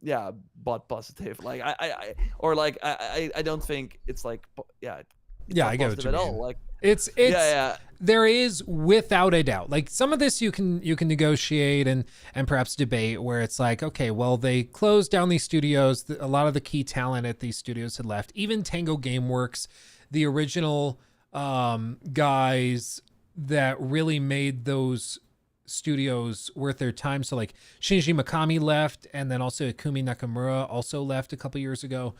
S2: yeah, but positive. Like I don't think it's like yeah, it's
S1: Yeah, I
S2: not
S1: get what
S2: positive
S1: you
S2: at all.
S1: mean.
S2: Like
S1: It's
S2: yeah,
S1: it's
S2: yeah,
S1: there is without a doubt. Like some of this you can negotiate and perhaps debate where it's like, okay, well they closed down these studios. A lot of the key talent at these studios had left. Even Tango Gameworks, the original guys that really made those studios worth their time. So like Shinji Mikami left, and then also Ikumi Nakamura also left a couple years ago.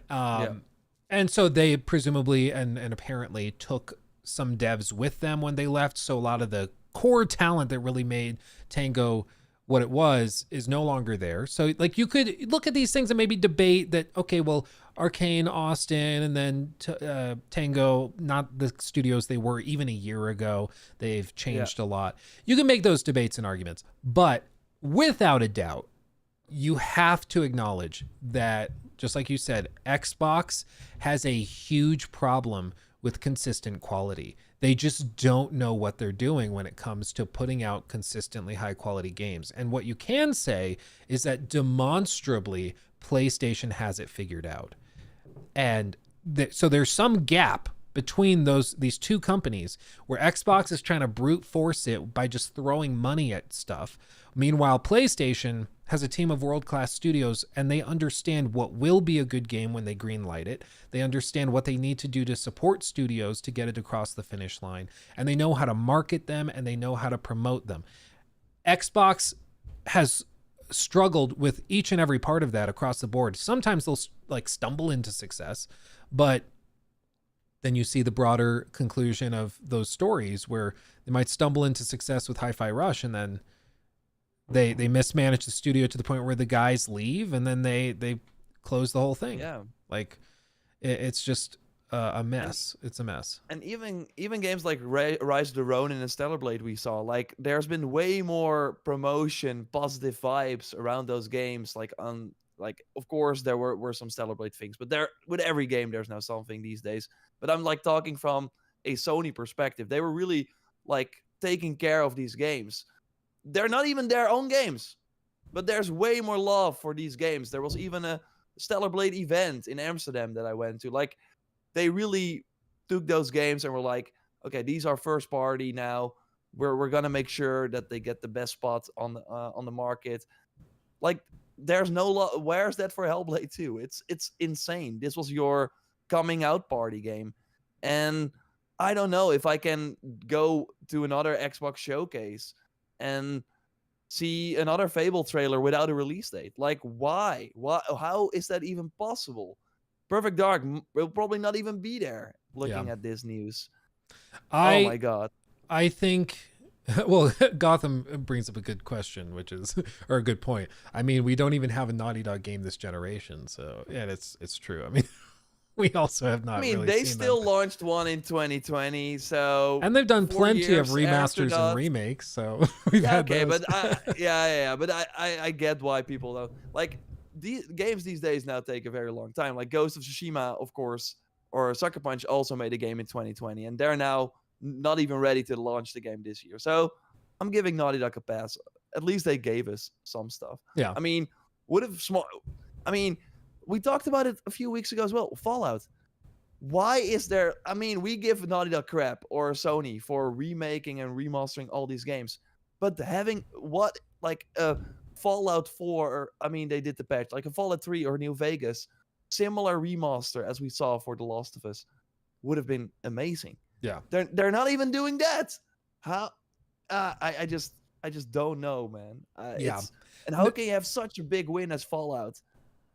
S2: yeah,
S1: Um, and so they presumably and apparently took some devs with them when they left. So a lot of the core talent that really made Tango what it was is no longer there. So like you could look at these things and maybe debate that, okay, well, Arcane, Austin, and then Tango, not the studios they were even a year ago. They've
S2: yeah,
S1: changed a lot. You can make those debates and arguments, but without a doubt, you have to acknowledge that, just like you said, Xbox has a huge problem with consistent quality. They just don't know what they're doing when it comes to putting out consistently high quality games. And what you can say is that demonstrably PlayStation has it figured out. And so there's some gap between these two companies where Xbox is trying to brute force it by just throwing money at stuff. Meanwhile, PlayStation has a team of world-class studios, and they understand what will be a good game when they greenlight it. They understand what they need to do to support studios to get it across the finish line, and they know how to market them, and they know how to promote them. Xbox has struggled with each and every part of that across the board. Sometimes they'll like stumble into success, but then you see the broader conclusion of those stories where they might stumble into success with Hi-Fi Rush, and then they mismanage the studio to the point where the guys leave, and then they close the whole thing.
S2: yeah.
S1: Like it's just a
S2: And
S1: mess. It's a mess.
S2: and even games like Rise of the Ronin and Stellar Blade we saw, like there's been way more promotion, positive vibes around those games. Like on like of course there were some Stellar Blade things, but there with every game there's now something these days. But I'm like talking from a Sony perspective. They were really like taking care of these games. They're not even their own games, but there's way more love for these games. There was even a Stellar Blade event in Amsterdam that I went to. Like they really took those games and were like, okay, these are first party now. We're gonna make sure that they get the best spot on the market. Like there's no where's that for Hellblade 2? It's insane. This was your coming out party game, and I don't know if I can go to another Xbox showcase and see another Fable trailer without a release date. Like why? Why? How is that even possible? Perfect Dark will probably not even be there
S1: Yeah.
S2: looking at this news. Oh
S1: I
S2: my god.
S1: I think well, Gotham brings up a good question, which is or a good point. I mean, we don't even have a Naughty Dog game this generation, so yeah, it's true. I mean, we also have
S2: I
S1: not
S2: mean,
S1: really
S2: they
S1: seen them.
S2: still launched one in 2020, so
S1: And they've done
S2: 4
S1: plenty of
S2: years after
S1: remasters and
S2: that.
S1: remakes, so we've
S2: Yeah,
S1: had
S2: okay,
S1: those.
S2: but but I get why people don't like these games these days now take a very long time. Like Ghost of Tsushima, of course, or Sucker Punch also made a game in 2020, and they're now not even ready to launch the game this year. So I'm giving Naughty Dog a pass. At least they gave us some stuff.
S1: Yeah.
S2: I mean, would have small. I mean, we talked about it a few weeks ago as well. Fallout. Why is there? I mean, we give Naughty Dog crap or Sony for remaking and remastering all these games, but having what like a Fallout 4, or, I mean, they did the patch like a Fallout 3 or New Vegas, similar remaster as we saw for The Last of Us, would have been amazing.
S1: Yeah.
S2: They're not even doing that. How? I just don't know, man.
S1: Yeah.
S2: It's and how can you have such a big win as Fallout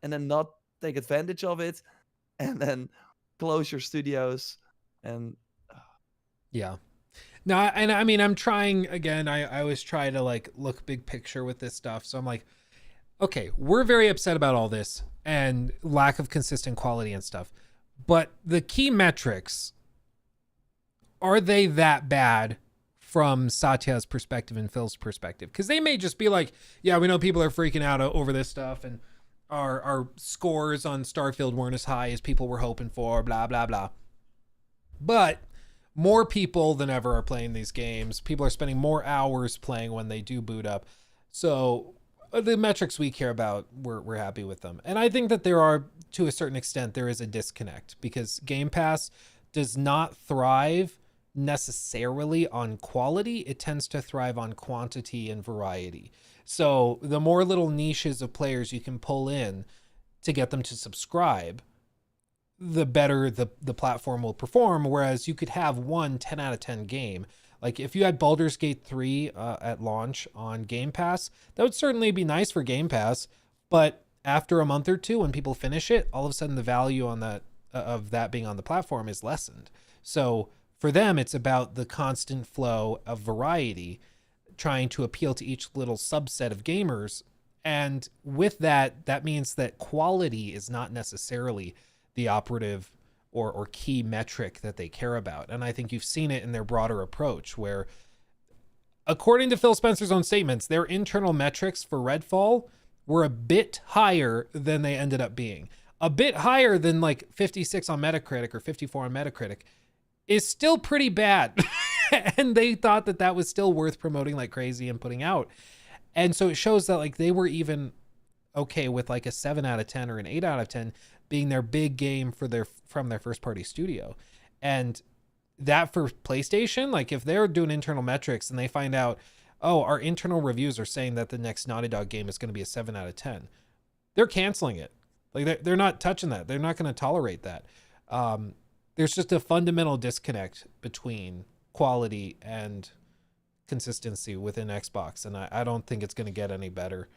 S2: and then not take advantage of it and then close your studios and
S1: Yeah. No, and I mean, I'm trying again. I always try to like look big picture with this stuff. So I'm like, okay, we're very upset about all this and lack of consistent quality and stuff. But the key metrics, are they that bad from Satya's perspective and Phil's perspective? Because they may just be like, yeah, we know people are freaking out over this stuff, and our scores on Starfield weren't as high as people were hoping for, blah, blah, blah. But more people than ever are playing these games. People are spending more hours playing when they do boot up. So the metrics we care about, we're happy with them. And I think that there are, to a certain extent, there is a disconnect because Game Pass does not thrive necessarily on quality. It tends to thrive on quantity and variety. So the more little niches of players you can pull in to get them to subscribe, the better the platform will perform. Whereas you could have one 10 out of 10 game. Like if you had Baldur's Gate 3 at launch on Game Pass, that would certainly be nice for Game Pass. But after a month or two, when people finish it, all of a sudden the value on that of that being on the platform is lessened. So for them, it's about the constant flow of variety, trying to appeal to each little subset of gamers. And with that, that means that quality is not necessarily the operative or key metric that they care about. And I think you've seen it in their broader approach, where, according to Phil Spencer's own statements, their internal metrics for Redfall were a bit higher than they ended up being. A bit higher than like 56 on Metacritic or 54 on Metacritic is still pretty bad. And they thought that that was still worth promoting like crazy and putting out. And so it shows that like they were even okay with like a 7 out of 10 or an 8 out of 10 being their big game for their from their first party studio. And that for PlayStation, like if they're doing internal metrics and they find out, oh, our internal reviews are saying that the next Naughty Dog game is going to be a 7 out of 10, they're canceling it. Like they're not touching that. They're not going to tolerate that. There's just a fundamental disconnect between quality and consistency within Xbox, and I don't think it's going to get any better.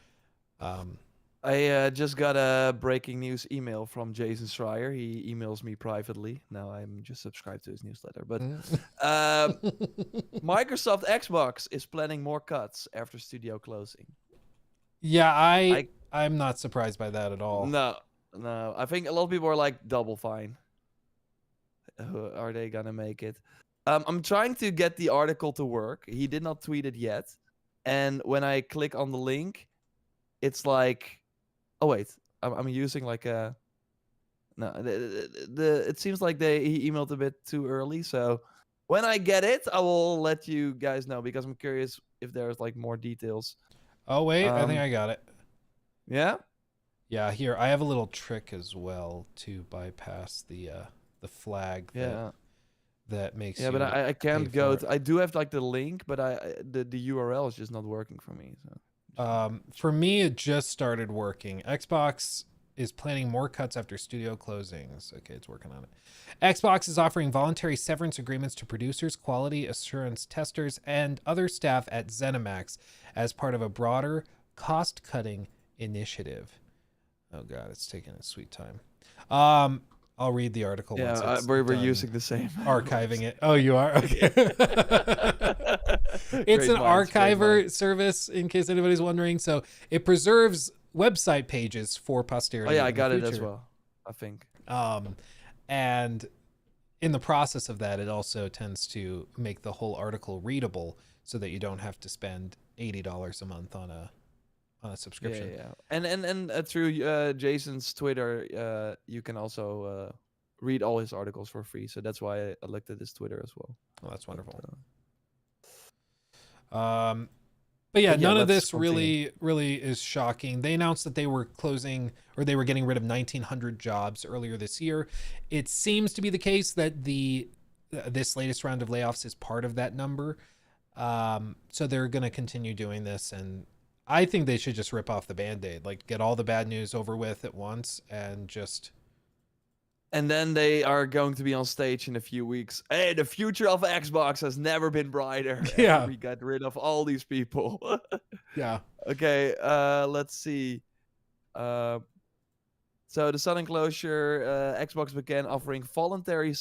S2: I just got a breaking news email from Jason Schreier. He emails me privately. Now I'm just subscribed to his newsletter. But Microsoft Xbox is planning more cuts after studio closing.
S1: Yeah, I'm not surprised by that at all.
S2: No. I think a lot of people are like double fine. are they gonna make it? I'm trying to get the article to work. He did not tweet it yet, and when I click on the link, it's like, oh wait, I'm using like a no. It seems like he emailed a bit too early. So when I get it, I will let you guys know because I'm curious if there's like more details.
S1: Oh wait, I think
S2: Um,
S1: I got it.
S2: yeah.
S1: Yeah, here I have a little trick as well to bypass the flag
S2: Yeah.
S1: that makes
S2: Yeah,
S1: you
S2: but I
S1: pay
S2: can't go.
S1: for it.
S2: I do have like the link, but the URL is just not working for me. So
S1: For me, it just started working. Xbox is planning more cuts after studio closings. Okay, it's working on it. Xbox is offering voluntary severance agreements to producers, quality assurance testers, and other staff at ZeniMax as part of a broader cost-cutting initiative. Oh god, it's taking its sweet time. I'll read the article once
S2: yeah,
S1: it's
S2: we're
S1: done
S2: using the same
S1: archiving it. Oh, you are? Okay. It's
S2: Great
S1: an
S2: minds, great
S1: archiver
S2: minds.
S1: service, in case anybody's wondering. So it preserves website pages for
S2: Oh
S1: posterity
S2: yeah, I
S1: in the
S2: got it as
S1: future.
S2: well. I think.
S1: And in the process of that, it also tends to make the whole article readable so that you don't have to spend $80 a month on a subscription.
S2: Yeah. And through Jason's Twitter, you can also read all his articles for free. So that's why I looked at his Twitter as well.
S1: Well, that's
S2: But,
S1: wonderful. But yeah,
S2: But yeah,
S1: none of
S2: let's
S1: this
S2: continue.
S1: really is shocking. They announced that they were closing or they were getting rid of 1,900 jobs earlier this year. It seems to be the case that this latest round of layoffs is part of that number. So they're going to continue doing this, and I think they should just rip off the Band-Aid, like get all the bad news over with at once and just.
S2: And then they are going to be on stage in a few weeks. Hey, the future of Xbox has never been brighter.
S1: Yeah.
S2: After we got rid of all these people.
S1: Yeah.
S2: Okay, let's see. So the sudden closure, Xbox began offering voluntary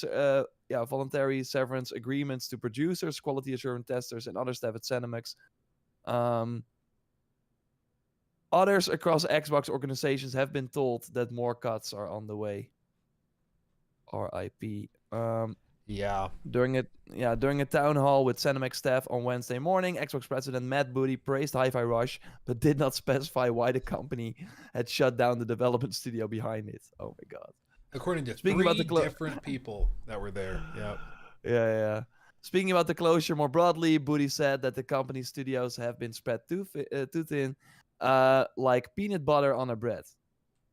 S2: severance agreements to producers, quality assurance testers, and other staff at ZeniMax. Others across Xbox organizations have been told that more cuts are on the way. RIP.
S1: Yeah.
S2: During a town hall with ZeniMax staff on Wednesday morning, Xbox president Matt Booty praised Hi-Fi Rush, but did not specify why the company had shut down the development studio behind it. Oh my god!
S1: According to
S2: Speaking about
S1: three
S2: the
S1: different people that were there. Yeah.
S2: Yeah. Speaking about the closure more broadly, Booty said that the company's studios have been spread too thin, like peanut butter on a bread,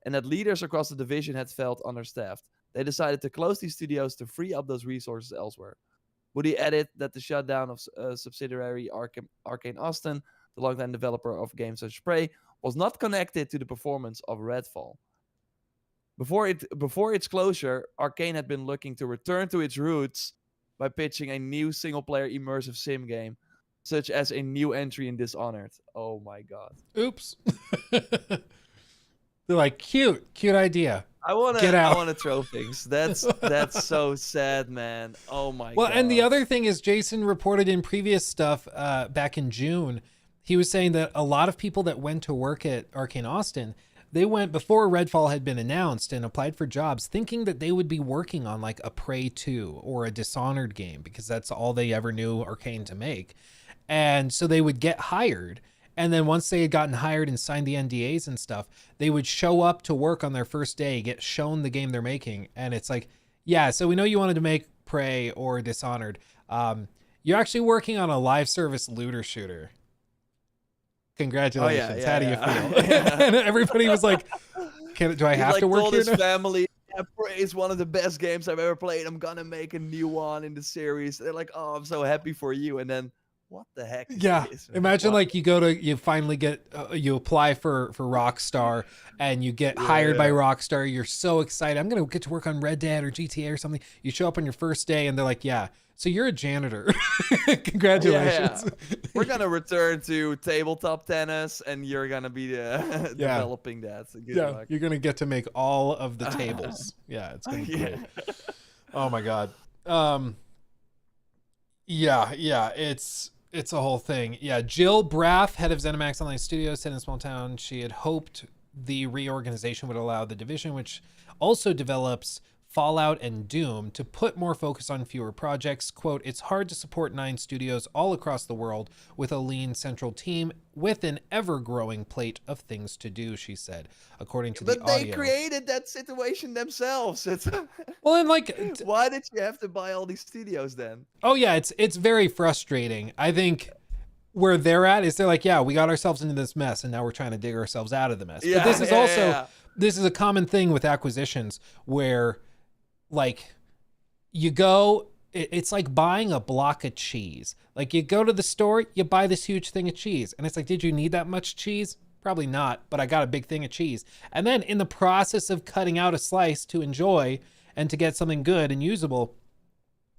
S2: and that leaders across the division had felt understaffed. They decided to close these studios to free up those resources elsewhere. Woody added that the shutdown of subsidiary Arcane Austin, the longtime developer of games such as Prey, was not connected to the performance of Redfall. Before its closure, Arcane had been looking to return to its roots by pitching a new single-player immersive sim game, such as a new entry in Dishonored. Oh my god.
S1: Oops. They're like, cute idea.
S2: I wanna
S1: Get out.
S2: I wanna throw things. That's so sad, man. Oh my god.
S1: Well, and the other thing is Jason reported in previous stuff back in June, he was saying that a lot of people that went to work at Arcane Austin, they went before Redfall had been announced and applied for jobs thinking that they would be working on like a Prey 2 or a Dishonored game because that's all they ever knew Arcane to make. And so they would get hired. And then once they had gotten hired and signed the NDAs and stuff, they would show up to work on their first day, get shown the game they're making. And it's like, yeah, so we know you wanted to make Prey or Dishonored. You're actually working on a live service looter shooter. Congratulations. How do you feel?
S2: Yeah.
S1: And everybody was like, do I have to work
S2: told
S1: here
S2: his
S1: now?
S2: family, yeah, Prey is one of the best games I've ever played. I'm gonna make a new one in the series. They're like, oh, I'm so happy for you. And then, what the heck is
S1: Yeah.
S2: this, man?
S1: Imagine
S2: What?
S1: like you finally get, you apply for Rockstar and you get hired by Rockstar. You're so excited. I'm going to get to work on Red Dead or GTA or something. You show up on your first day and they're like, yeah, so you're a janitor. Congratulations.
S2: Yeah. We're gonna return to tabletop tennis, and you're gonna be developing that. So good luck.
S1: You're going to get to make all of the tables. Yeah. It's going to be great. Oh my God. Yeah. It's a whole thing. Yeah, Jill Braff, head of ZeniMax Online Studios, said in a small town she had hoped the reorganization would allow the division, which also develops Fallout and Doom to put more focus on fewer projects. Quote, it's hard to support 9 studios all across the world with a lean central team with an ever-growing plate of things to do, she said, according to the
S2: But they
S1: audio.
S2: created that situation themselves. It's
S1: Well, and like,
S2: why did you have to buy all these studios then?
S1: oh yeah, it's very frustrating. I think where they're at is they're like, yeah, we got ourselves into this mess and now we're trying to dig ourselves out of the mess. But
S2: Yeah,
S1: this is
S2: yeah,
S1: also
S2: yeah.
S1: this is a common thing with acquisitions where like you go it's like buying a block of cheese. Like you go to the store, you buy this huge thing of cheese and it's like, did you need that much cheese? Probably not, but I got a big thing of cheese. And then in the process of cutting out a slice to enjoy and to get something good and usable,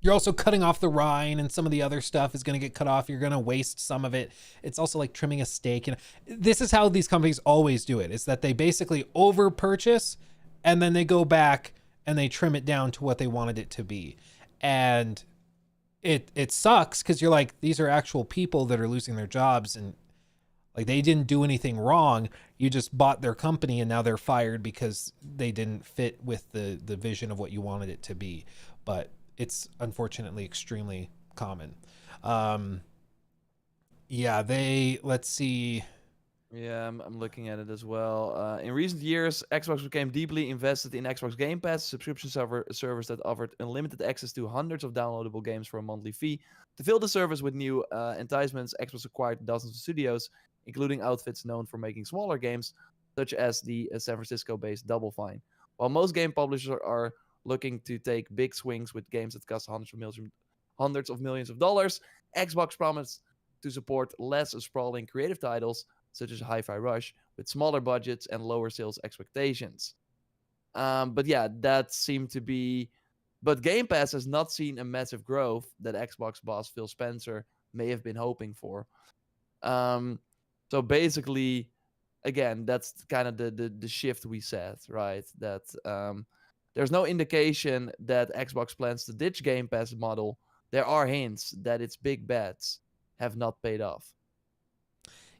S1: you're also cutting off the rind and some of the other stuff is going to get cut off. You're going to waste some of it. It's also like trimming a steak. And this is how these companies always do it, is that they basically over purchase and then they go back and they trim it down to what they wanted it to be. And it sucks because you're like, these are actual people that are losing their jobs and like they didn't do anything wrong. You just bought their company and now they're fired because they didn't fit with the vision of what you wanted it to be. But it's unfortunately extremely common. Yeah, let's see.
S2: Yeah, I'm looking at it as well. In recent years, Xbox became deeply invested in Xbox Game Pass, a subscription service that offered unlimited access to hundreds of downloadable games for a monthly fee. To fill the service with new enticements, Xbox acquired dozens of studios, including outfits known for making smaller games, such as the San Francisco-based Double Fine. While most game publishers are looking to take big swings with games that cost hundreds of millions of dollars, Xbox promised to support less sprawling creative titles such as Hi-Fi Rush, with smaller budgets and lower sales expectations. But yeah, that seemed to be. But Game Pass has not seen a massive growth that Xbox boss Phil Spencer may have been hoping for. So basically, again, that's kind of the shift we said, right? That there's no indication that Xbox plans to ditch Game Pass model. There are hints that its big bets have not paid off.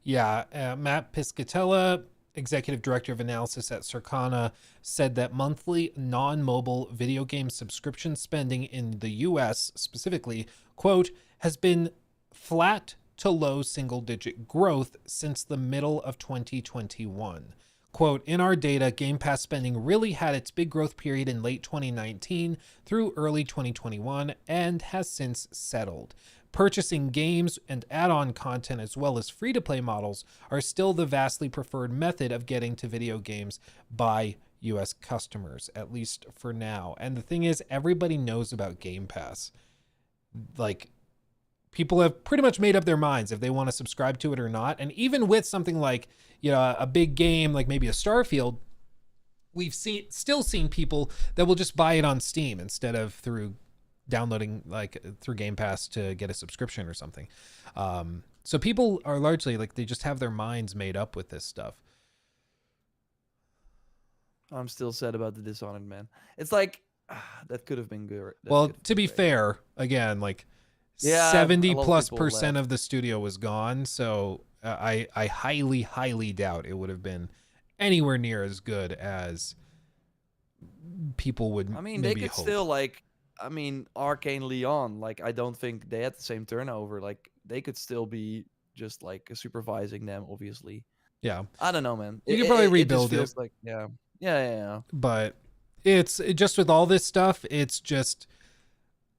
S1: Yeah, Matt Piscatella, executive director of analysis at Circana, said that monthly non-mobile video game subscription spending in the US specifically, quote, has been flat to low single-digit growth since the middle of 2021. Quote, in our data, Game Pass spending really had its big growth period in late 2019 through early 2021 and has since settled. Purchasing games and add-on content as well as free-to-play models are still the vastly preferred method of getting to video games by US customers, at least for now. And the thing is, everybody knows about Game Pass. Like, people have pretty much made up their minds if they want to subscribe to it or not. And even with something like, you know, a big game like maybe a Starfield, we've still seen people that will just buy it on Steam instead of through downloading like through Game Pass to get a subscription or something. So people are largely like, they just have their minds made up with this stuff.
S2: I'm still sad about the Dishonored, man. It's like that could have been good.
S1: Well, to be fair, again, like
S2: Yeah,
S1: 70
S2: a lot of
S1: plus
S2: people
S1: percent
S2: left.
S1: of the studio was gone. So I highly doubt it would have been anywhere near as good as people would
S2: I mean, they
S1: maybe
S2: could
S1: hope.
S2: still like. I mean, Arcane Leon. Like, I don't think they had the same turnover. Like, they could still be just like supervising them. Obviously,
S1: Yeah.
S2: I don't know, man.
S1: You could probably
S2: It just
S1: rebuild it.
S2: feels like yeah.
S1: But it's just with all this stuff, it's just,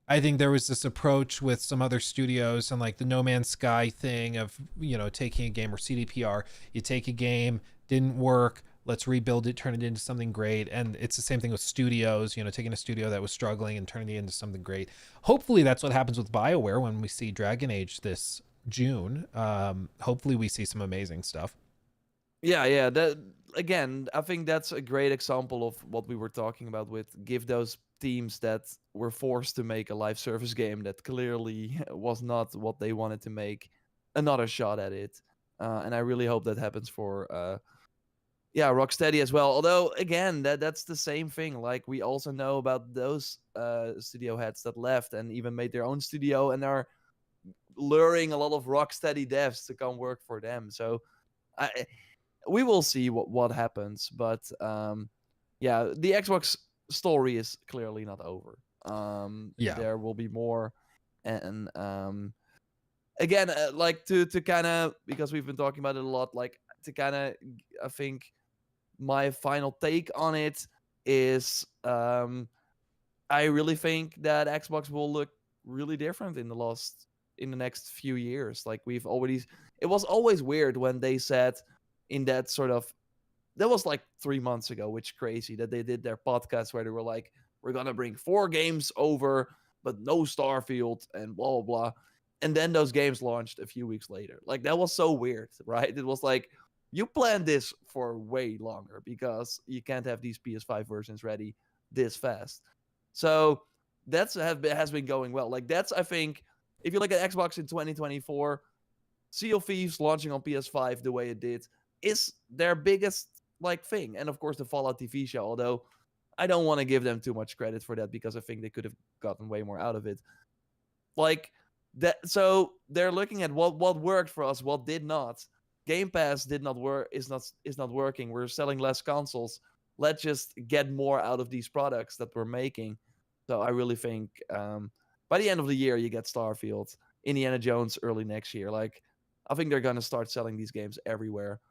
S1: I think there was this approach with some other studios and like the No Man's Sky thing of, you know, taking a game or CDPR, you take a game, didn't work, let's rebuild it, turn it into something great. And it's the same thing with studios, you know, taking a studio that was struggling and turning it into something great. Hopefully that's what happens with BioWare when we see Dragon Age this June. Hopefully we see some amazing stuff.
S2: Yeah. That again, I think that's a great example of what we were talking about with give those teams that were forced to make a live service game that clearly was not what they wanted to make another shot at it. And I really hope that happens for Rocksteady as well. Although again, that's the same thing. Like we also know about those studio heads that left and even made their own studio and are luring a lot of Rocksteady devs to come work for them. So we will see what happens. But the Xbox story is clearly not over.
S1: Yeah.
S2: There will be more, and again, like to kind of, because we've been talking about it a lot, like to kind of, I think my final take on it is, I really think that Xbox will look really different in the next few years. Like we've already, it was always weird when they said in that sort of, that was like 3 months ago, which crazy that they did their podcast where they were like, we're gonna bring 4 games over, but no Starfield and blah blah blah. And then those games launched a few weeks later. Like that was so weird, right? It was like you planned this for way longer because you can't have these PS5 versions ready this fast. So has been going well. Like that's, I think, if you look at Xbox in 2024, Sea of Thieves launching on PS5 the way it did is their biggest like thing. And of course the Fallout TV show, although I don't want to give them too much credit for that because I think they could have gotten way more out of it. Like that, so they're looking at what worked for us, what did not. Game Pass did not work, is not working. We're selling less consoles. Let's just get more out of these products that we're making. So I really think by the end of the year you get Starfield, Indiana Jones early next year. Like I think they're gonna start selling these games everywhere.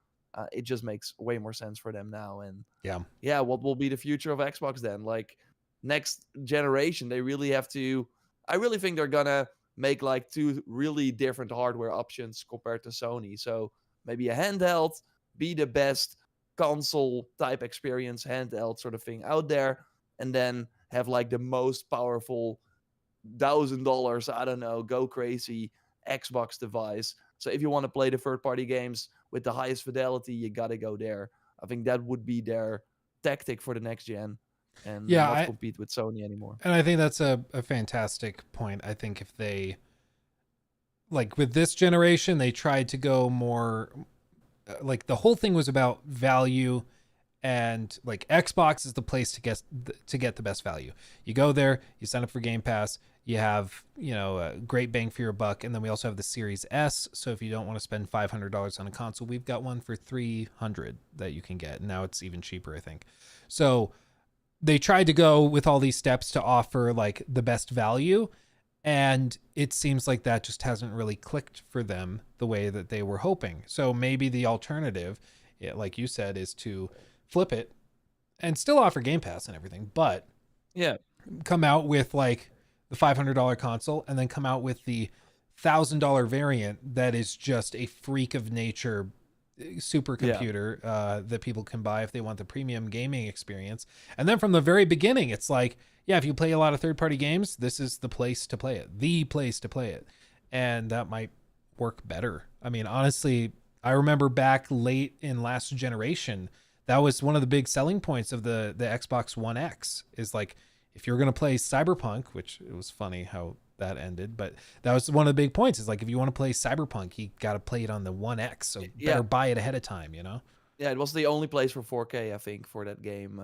S2: It just makes way more sense for them now. And
S1: Yeah.
S2: yeah, what will be the future of Xbox then? Like next generation, they really have to. I really think they're gonna make like 2 really different hardware options compared to Sony. So maybe a handheld, be the best console type experience, handheld sort of thing out there, and then have like the most powerful $1,000, I don't know, go crazy Xbox device. So if you want to play the third party games with the highest fidelity, you gotta go there. I think that would be their tactic for the next gen, and
S1: Yeah.
S2: not compete with Sony anymore.
S1: And I think that's a fantastic point. I think if they, like with this generation, they tried to go more, like the whole thing was about value, and like Xbox is the place to get the best value. You go there, you sign up for Game Pass, you have, a great bang for your buck. And then we also have the Series S, so if you don't want to spend $500 on a console, we've got one for $300 that you can get. Now it's even cheaper, I think. So they tried to go with all these steps to offer like the best value, and it seems like that just hasn't really clicked for them the way that they were hoping. So maybe the alternative, like you said, is to flip it and still offer Game Pass and everything, but
S2: Yeah,
S1: come out with like the $500 console, and then come out with the $1,000 variant that is just a freak of nature supercomputer that people can buy if they want the premium gaming experience. And then from the very beginning, it's like, yeah, if you play a lot of third-party games, this is the place to play it, and that might work better. I mean, honestly, I remember back late in last generation, that was one of the big selling points of the Xbox One X, is like, if you're going to play Cyberpunk, which it was funny how that ended, but that was one of the big points, is like, if you want to play Cyberpunk, you got to play it on the One X, so
S2: yeah,
S1: better buy it ahead of time.
S2: yeah. It was the only place for 4K, I think, for that game.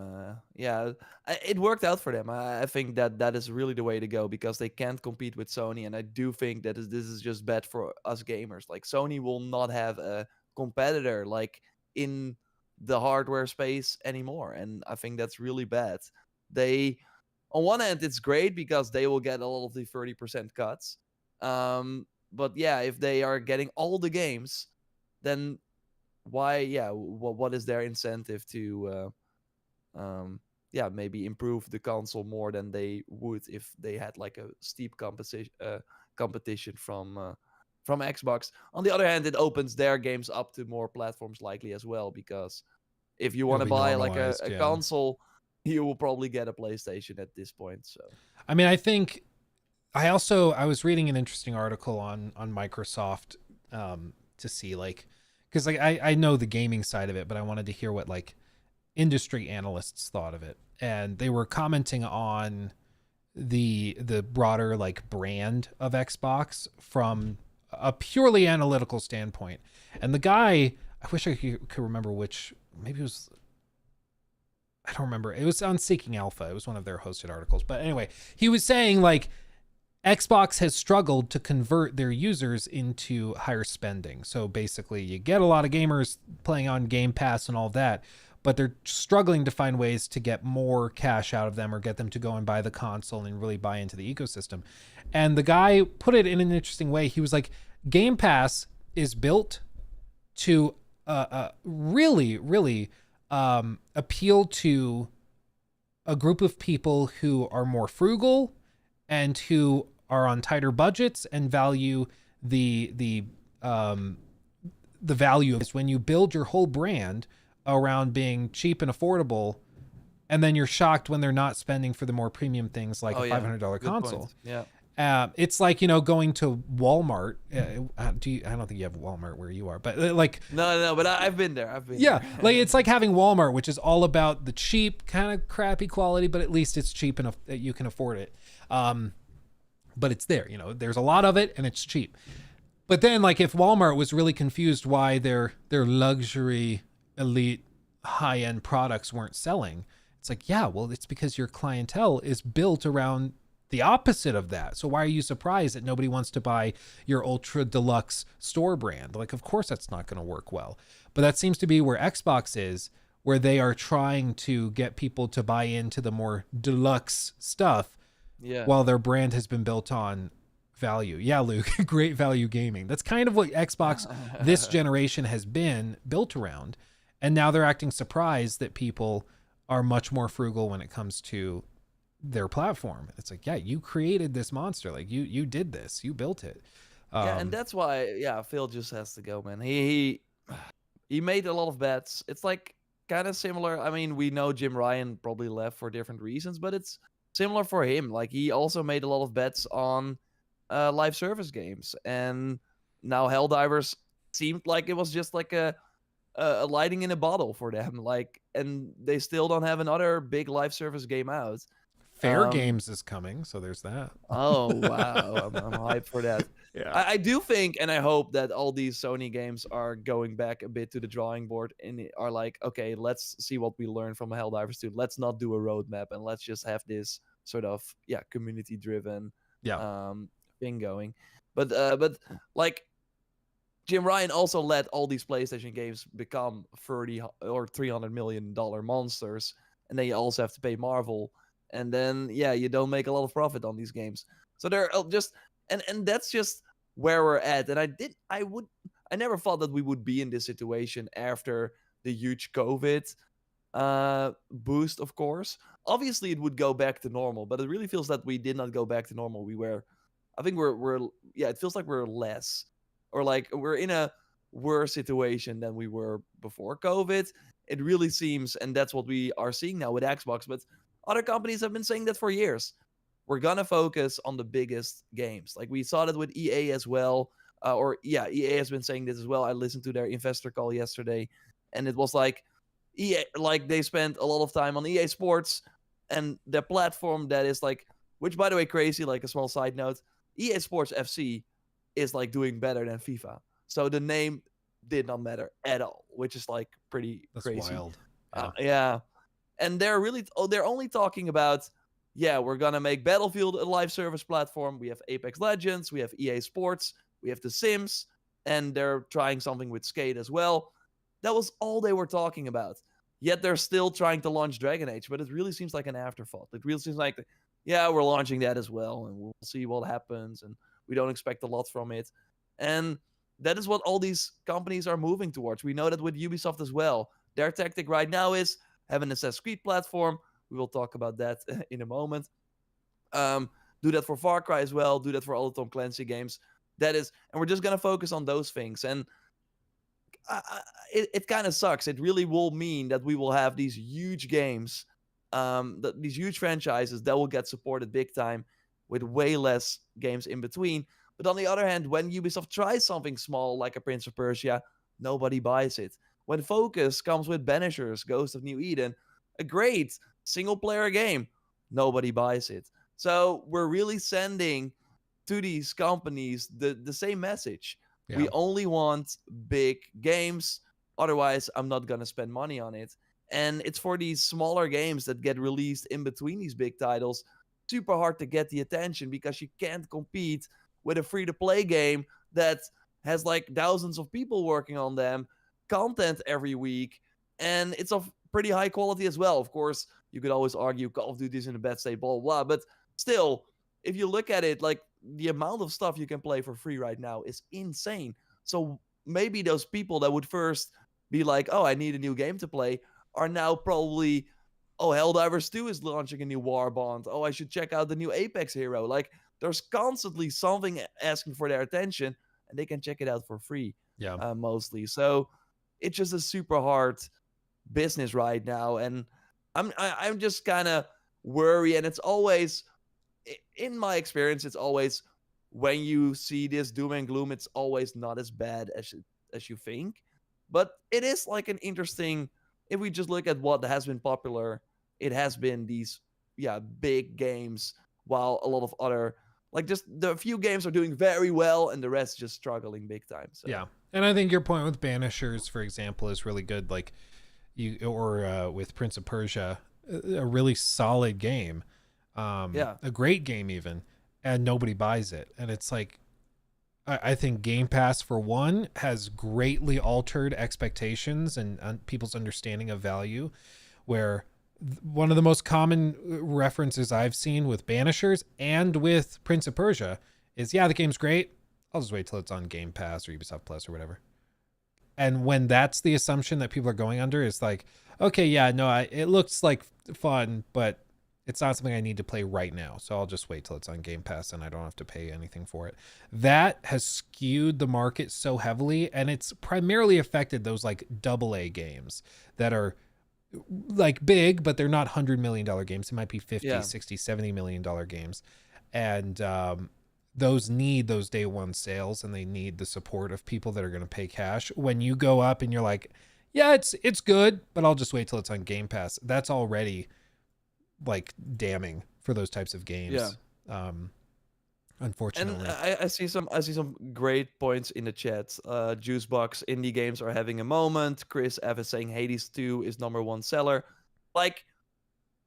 S2: Yeah, it worked out for them. I think that is really the way to go because they can't compete with Sony, and I do think that this is just bad for us gamers. Like Sony will not have a competitor like in the hardware space anymore, and I think that's really bad. They, on one hand, it's great because they will get all of the 30% cuts. But yeah, if they are getting all the games, then why? Yeah, what is their incentive to, yeah, maybe improve the console more than they would if they had like a steep competition from Xbox. On the other hand, it opens their games up to more platforms likely as well because if you want
S1: It'll
S2: to
S1: be
S2: buy like
S1: normalized.
S2: a
S1: Yeah.
S2: console, you will probably get a PlayStation at this point. So
S1: I mean, I think I was reading an interesting article on Microsoft, to see like, because like I know the gaming side of it, but I wanted to hear what like industry analysts thought of it, and they were commenting on the broader like brand of Xbox from a purely analytical standpoint. And the guy, I wish I could remember which, maybe it was, I don't remember. It was on Seeking Alpha. It was one of their hosted articles. But anyway, he was saying like Xbox has struggled to convert their users into higher spending. So basically, you get a lot of gamers playing on Game Pass and all that, but they're struggling to find ways to get more cash out of them or get them to go and buy the console and really buy into the ecosystem. And the guy put it in an interesting way. He was like, Game Pass is built to really, really appeal to a group of people who are more frugal and who are on tighter budgets and value the value is when you build your whole brand around being cheap and affordable, and then you're shocked when they're not spending for the more premium things like a $500 console.
S2: Point. Yeah.
S1: It's like, you know, going to Walmart. I don't think you have Walmart where you are, but like,
S2: no, but I've been there.
S1: Yeah, like it's like having Walmart, which is all about the cheap, kind of crappy quality, but at least it's cheap enough that you can afford it. But it's there, you know, there's a lot of it and it's cheap. But then, like, if Walmart was really confused why their luxury, elite, high-end products weren't selling, it's like, yeah, well, it's because your clientele is built around the opposite of that. So why are you surprised that nobody wants to buy your ultra deluxe store brand? Like, of course that's not going to work well. But that seems to be where Xbox is, where they are trying to get people to buy into the more deluxe stuff, while their brand has been built on value. Yeah, Luke, great value gaming. That's kind of what Xbox this generation has been built around. And now they're acting surprised that people are much more frugal when it comes to their platform. It's like, yeah, you created this monster. Like you did this, you built it.
S2: Yeah, and that's why, Phil just has to go, man. He made a lot of bets. It's like kind of similar. I mean, we know Jim Ryan probably left for different reasons, but it's similar for him. Like, he also made a lot of bets on live service games, and now Helldivers seemed like it was just like a lighting in a bottle for them. Like, and they still don't have another big live service game out.
S1: Fair Games is coming, so there's that.
S2: Oh wow, I'm hyped for that.
S1: Yeah,
S2: I do think, and I hope that all these Sony games are going back a bit to the drawing board and are like, okay, let's see what we learned from Helldivers 2. Let's not do a roadmap, and let's just have this sort of community driven thing going. But like, Jim Ryan also let all these PlayStation games become $30 or $300 million monsters, and then you also have to pay Marvel, and then you don't make a lot of profit on these games. So they're just and that's just where we're at. And I never thought that we would be in this situation after the huge COVID boost. Of course, obviously it would go back to normal, but it really feels that we did not go back to normal. I think we're it feels like we're less, or like we're in a worse situation than we were before COVID. It really seems, and that's what we are seeing now with Xbox. But other companies have been saying that for years. We're gonna focus on the biggest games. Like, we saw that with EA as well. EA has been saying this as well. I listened to their investor call yesterday, and it was like EA, like, they spent a lot of time on EA Sports and their platform that is like, which, by the way, crazy, like a small side note, EA Sports FC is like doing better than FIFA. So the name did not matter at all, which is like pretty crazy.
S1: That's wild.
S2: Yeah. And they're only talking about, we're going to make Battlefield a live service platform. We have Apex Legends, we have EA Sports, we have The Sims, and they're trying something with Skate as well. That was all they were talking about. Yet they're still trying to launch Dragon Age, but it really seems like an afterthought. It really seems like, we're launching that as well, and we'll see what happens, and we don't expect a lot from it. And that is what all these companies are moving towards. We know that with Ubisoft as well. Their tactic right now is have an Assassin's Creed platform. We will talk about that in a moment. Do that for Far Cry as well. Do that for all the Tom Clancy games. And we're just going to focus on those things. And it kind of sucks. It really will mean that we will have these huge games, these huge franchises that will get supported big time with way less games in between. But on the other hand, when Ubisoft tries something small like a Prince of Persia, nobody buys it. When Focus comes with Banishers, Ghost of New Eden, a great single-player game, nobody buys it. So we're really sending to these companies the same message. Yeah. We only want big games. Otherwise, I'm not going to spend money on it. And it's for these smaller games that get released in between these big titles, super hard to get the attention because you can't compete with a free-to-play game that has like thousands of people working on them, content every week, and it's of pretty high quality as well. Of course, you could always argue Call of Duty is in a bad state, blah, blah, blah. But still, if you look at it, like the amount of stuff you can play for free right now is insane. So maybe those people that would first be like, oh, I need a new game to play, are now probably, oh, Helldivers 2 is launching a new Warbond. Oh, I should check out the new Apex hero. Like, there's constantly something asking for their attention, and they can check it out for free,
S1: Yeah.
S2: mostly. So it's just a super hard business right now, and I'm just kind of worried. And it's always, in my experience, it's always when you see this doom and gloom, it's always not as bad as you think. But it is like an interesting. If we just look at what has been popular, it has been these big games, while a lot of other, like, just the few games are doing very well and the rest just struggling big time. So
S1: Yeah. And I think your point with Banishers, for example, is really good. Like with Prince of Persia, a really solid game,
S2: yeah,
S1: a great game even, and nobody buys it. And it's like, I think Game Pass, for one, has greatly altered expectations and people's understanding of value, where one of the most common references I've seen with Banishers and with Prince of Persia is, yeah, the game's great, I'll just wait till it's on Game Pass or Ubisoft Plus or whatever. And when that's the assumption that people are going under, is like, okay, yeah, no, it looks like fun, but it's not something I need to play right now. So I'll just wait till it's on Game Pass and I don't have to pay anything for it. That has skewed the market so heavily, and it's primarily affected those like AA games that are like big, but they're not $100 million games. It might be 50,
S2: yeah,
S1: 60, $70 million games. And those need those day one sales, and they need the support of people that are going to pay cash. When you go up and you're like, yeah, it's good, but I'll just wait till it's on Game Pass, that's already like damning for those types of games. Unfortunately.
S2: And I see some great points in the chat. Juicebox, indie games are having a moment. Chris F is saying Hades 2 is #1 seller. Like,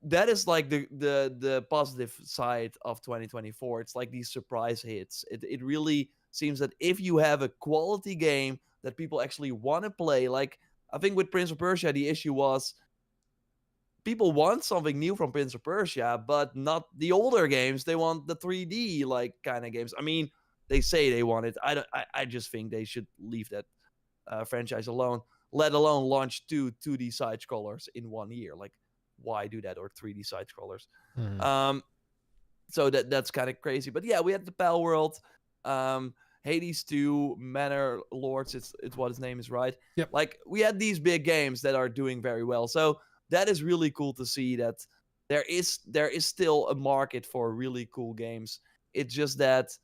S2: that is like the positive side of 2024. It's like these surprise hits. It really seems that if you have a quality game that people actually want to play, like, I think with Prince of Persia, the issue was people want something new from Prince of Persia, but not the older games. They want the 3D like kind of games. I mean, they say they want it. I just think they should leave that franchise alone. Let alone launch 2D side scrollers in 1 year. Like, why do that? Or 3D side scrollers.
S1: Mm.
S2: So that's kind of crazy. But yeah, we had the Pal World, Hades 2, Manor Lords. It's what his name is, right?
S1: Yep.
S2: Like, we had these big games that are doing very well. So that is really cool to see that there is still a market for really cool games. It's just that,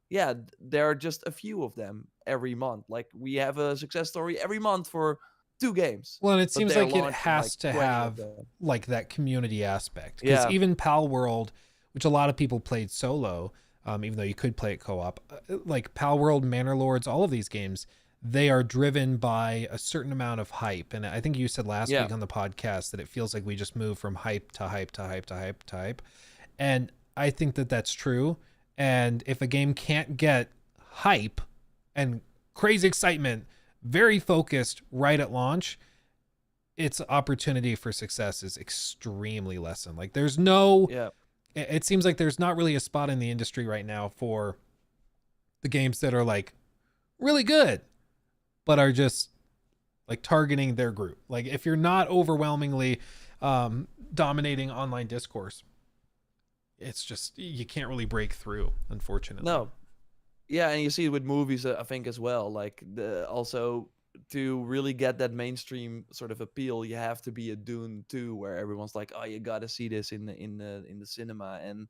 S2: yeah, there are just a few of them every month. Like, we have a success story every month for 2 games.
S1: Well, and it
S2: But
S1: seems
S2: they're
S1: like it
S2: launching like
S1: has to
S2: 20 of
S1: have
S2: them.
S1: like that community aspect, because
S2: Yeah.
S1: even Pal World, which a lot of people played solo, even though you could play it co-op, like Pal World, Manor Lords, all of these games, they are driven by a certain amount of hype. And I think you said last
S2: Yeah.
S1: week on the podcast that it feels like we just move from hype to hype to hype to hype to hype. And I think that that's true. And if a game can't get hype and crazy excitement, very focused right at launch, its opportunity for success is extremely lessened. Like, there's no,
S2: Yeah.
S1: it seems like there's not really a spot in the industry right now for the games that are like really good, but are just like targeting their group. Like, if you're not overwhelmingly dominating online discourse, it's just, you can't really break through, unfortunately.
S2: No. Yeah, and you see it with movies, I think, as well. Like, also, to really get that mainstream sort of appeal, you have to be a Dune 2, where everyone's like, "Oh, you got to see this in the cinema." And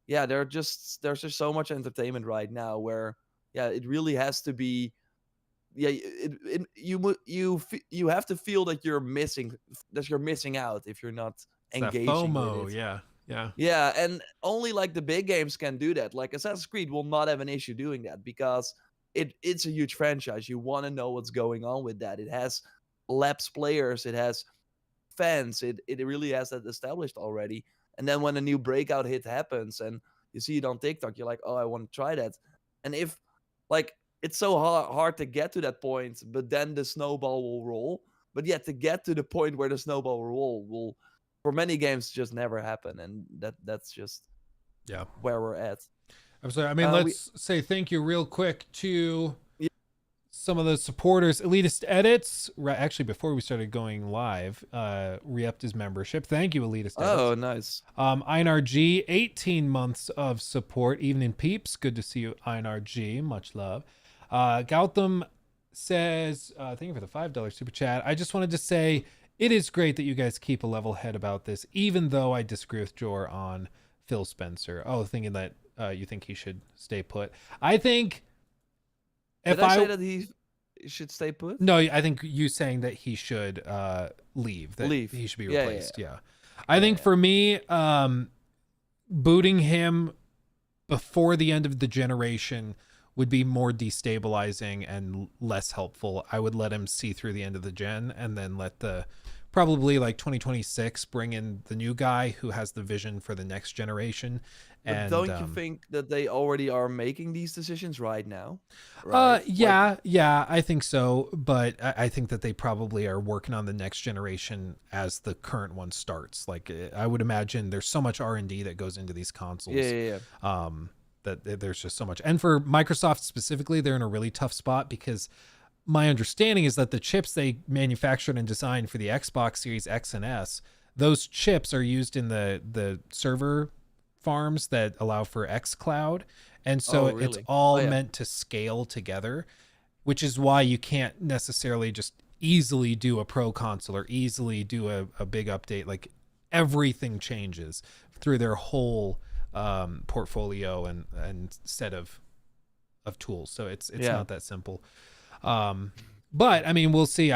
S2: yeah, there's just so much entertainment right now where, yeah, it really has to be. Yeah, you have to feel that you're missing out if you're not
S1: It's that
S2: engaging with
S1: FOMO.
S2: it.
S1: Yeah. Yeah.
S2: Yeah, and only like the big games can do that. Like, Assassin's Creed will not have an issue doing that because it's a huge franchise. You want to know what's going on with that. It has lapsed players, it has fans, it really has that established already. And then when a new breakout hit happens and you see it on TikTok, you're like, oh, I want to try that. And if, like, it's so hard to get to that point, but then the snowball will roll. But yet to get to the point where the snowball roll will, for many games, just never happen, and that's just
S1: Yeah.
S2: where we're at.
S1: I'm sorry. I mean,
S2: We
S1: let's say thank you real quick to
S2: Yeah.
S1: some of the supporters. Elitist Edits, actually, before we started going live, re-upped his membership. Thank you, Elitist Edits.
S2: Oh, nice.
S1: Einar G, 18 months of support. Evening peeps, good to see you, Einar G. Much love. Gautam says, thank you for the $5 super chat. I just wanted to say it is great that you guys keep a level head about this, even though I disagree with Jor on Phil Spencer. Oh, thinking that you think he should stay put. I think if
S2: Did I say that he should stay put?
S1: No, I think you saying that he should leave, that
S2: Leave.
S1: he should be
S2: Yeah,
S1: replaced. Yeah. I think for me, booting him before the end of the generation would be more destabilizing and less helpful. I would let him see through the end of the gen and then let the probably like 2026 bring in the new guy who has the vision for the next generation.
S2: But
S1: And
S2: don't you think that they already are making these decisions right now? Right?
S1: Yeah, I think so. But I think that they probably are working on the next generation as the current one starts. Like I would imagine there's so much R&D that goes into these consoles.
S2: Yeah.
S1: That there's just so much. And for Microsoft specifically, they're in a really tough spot because my understanding is that the chips they manufactured and designed for the Xbox Series X and S, those chips are used in the server farms that allow for xCloud, and so it's all meant to scale together, which is why you can't necessarily just easily do a pro console or easily do a big update. Like everything changes through their whole portfolio and set of tools, so it's not that simple. But I mean, we'll see.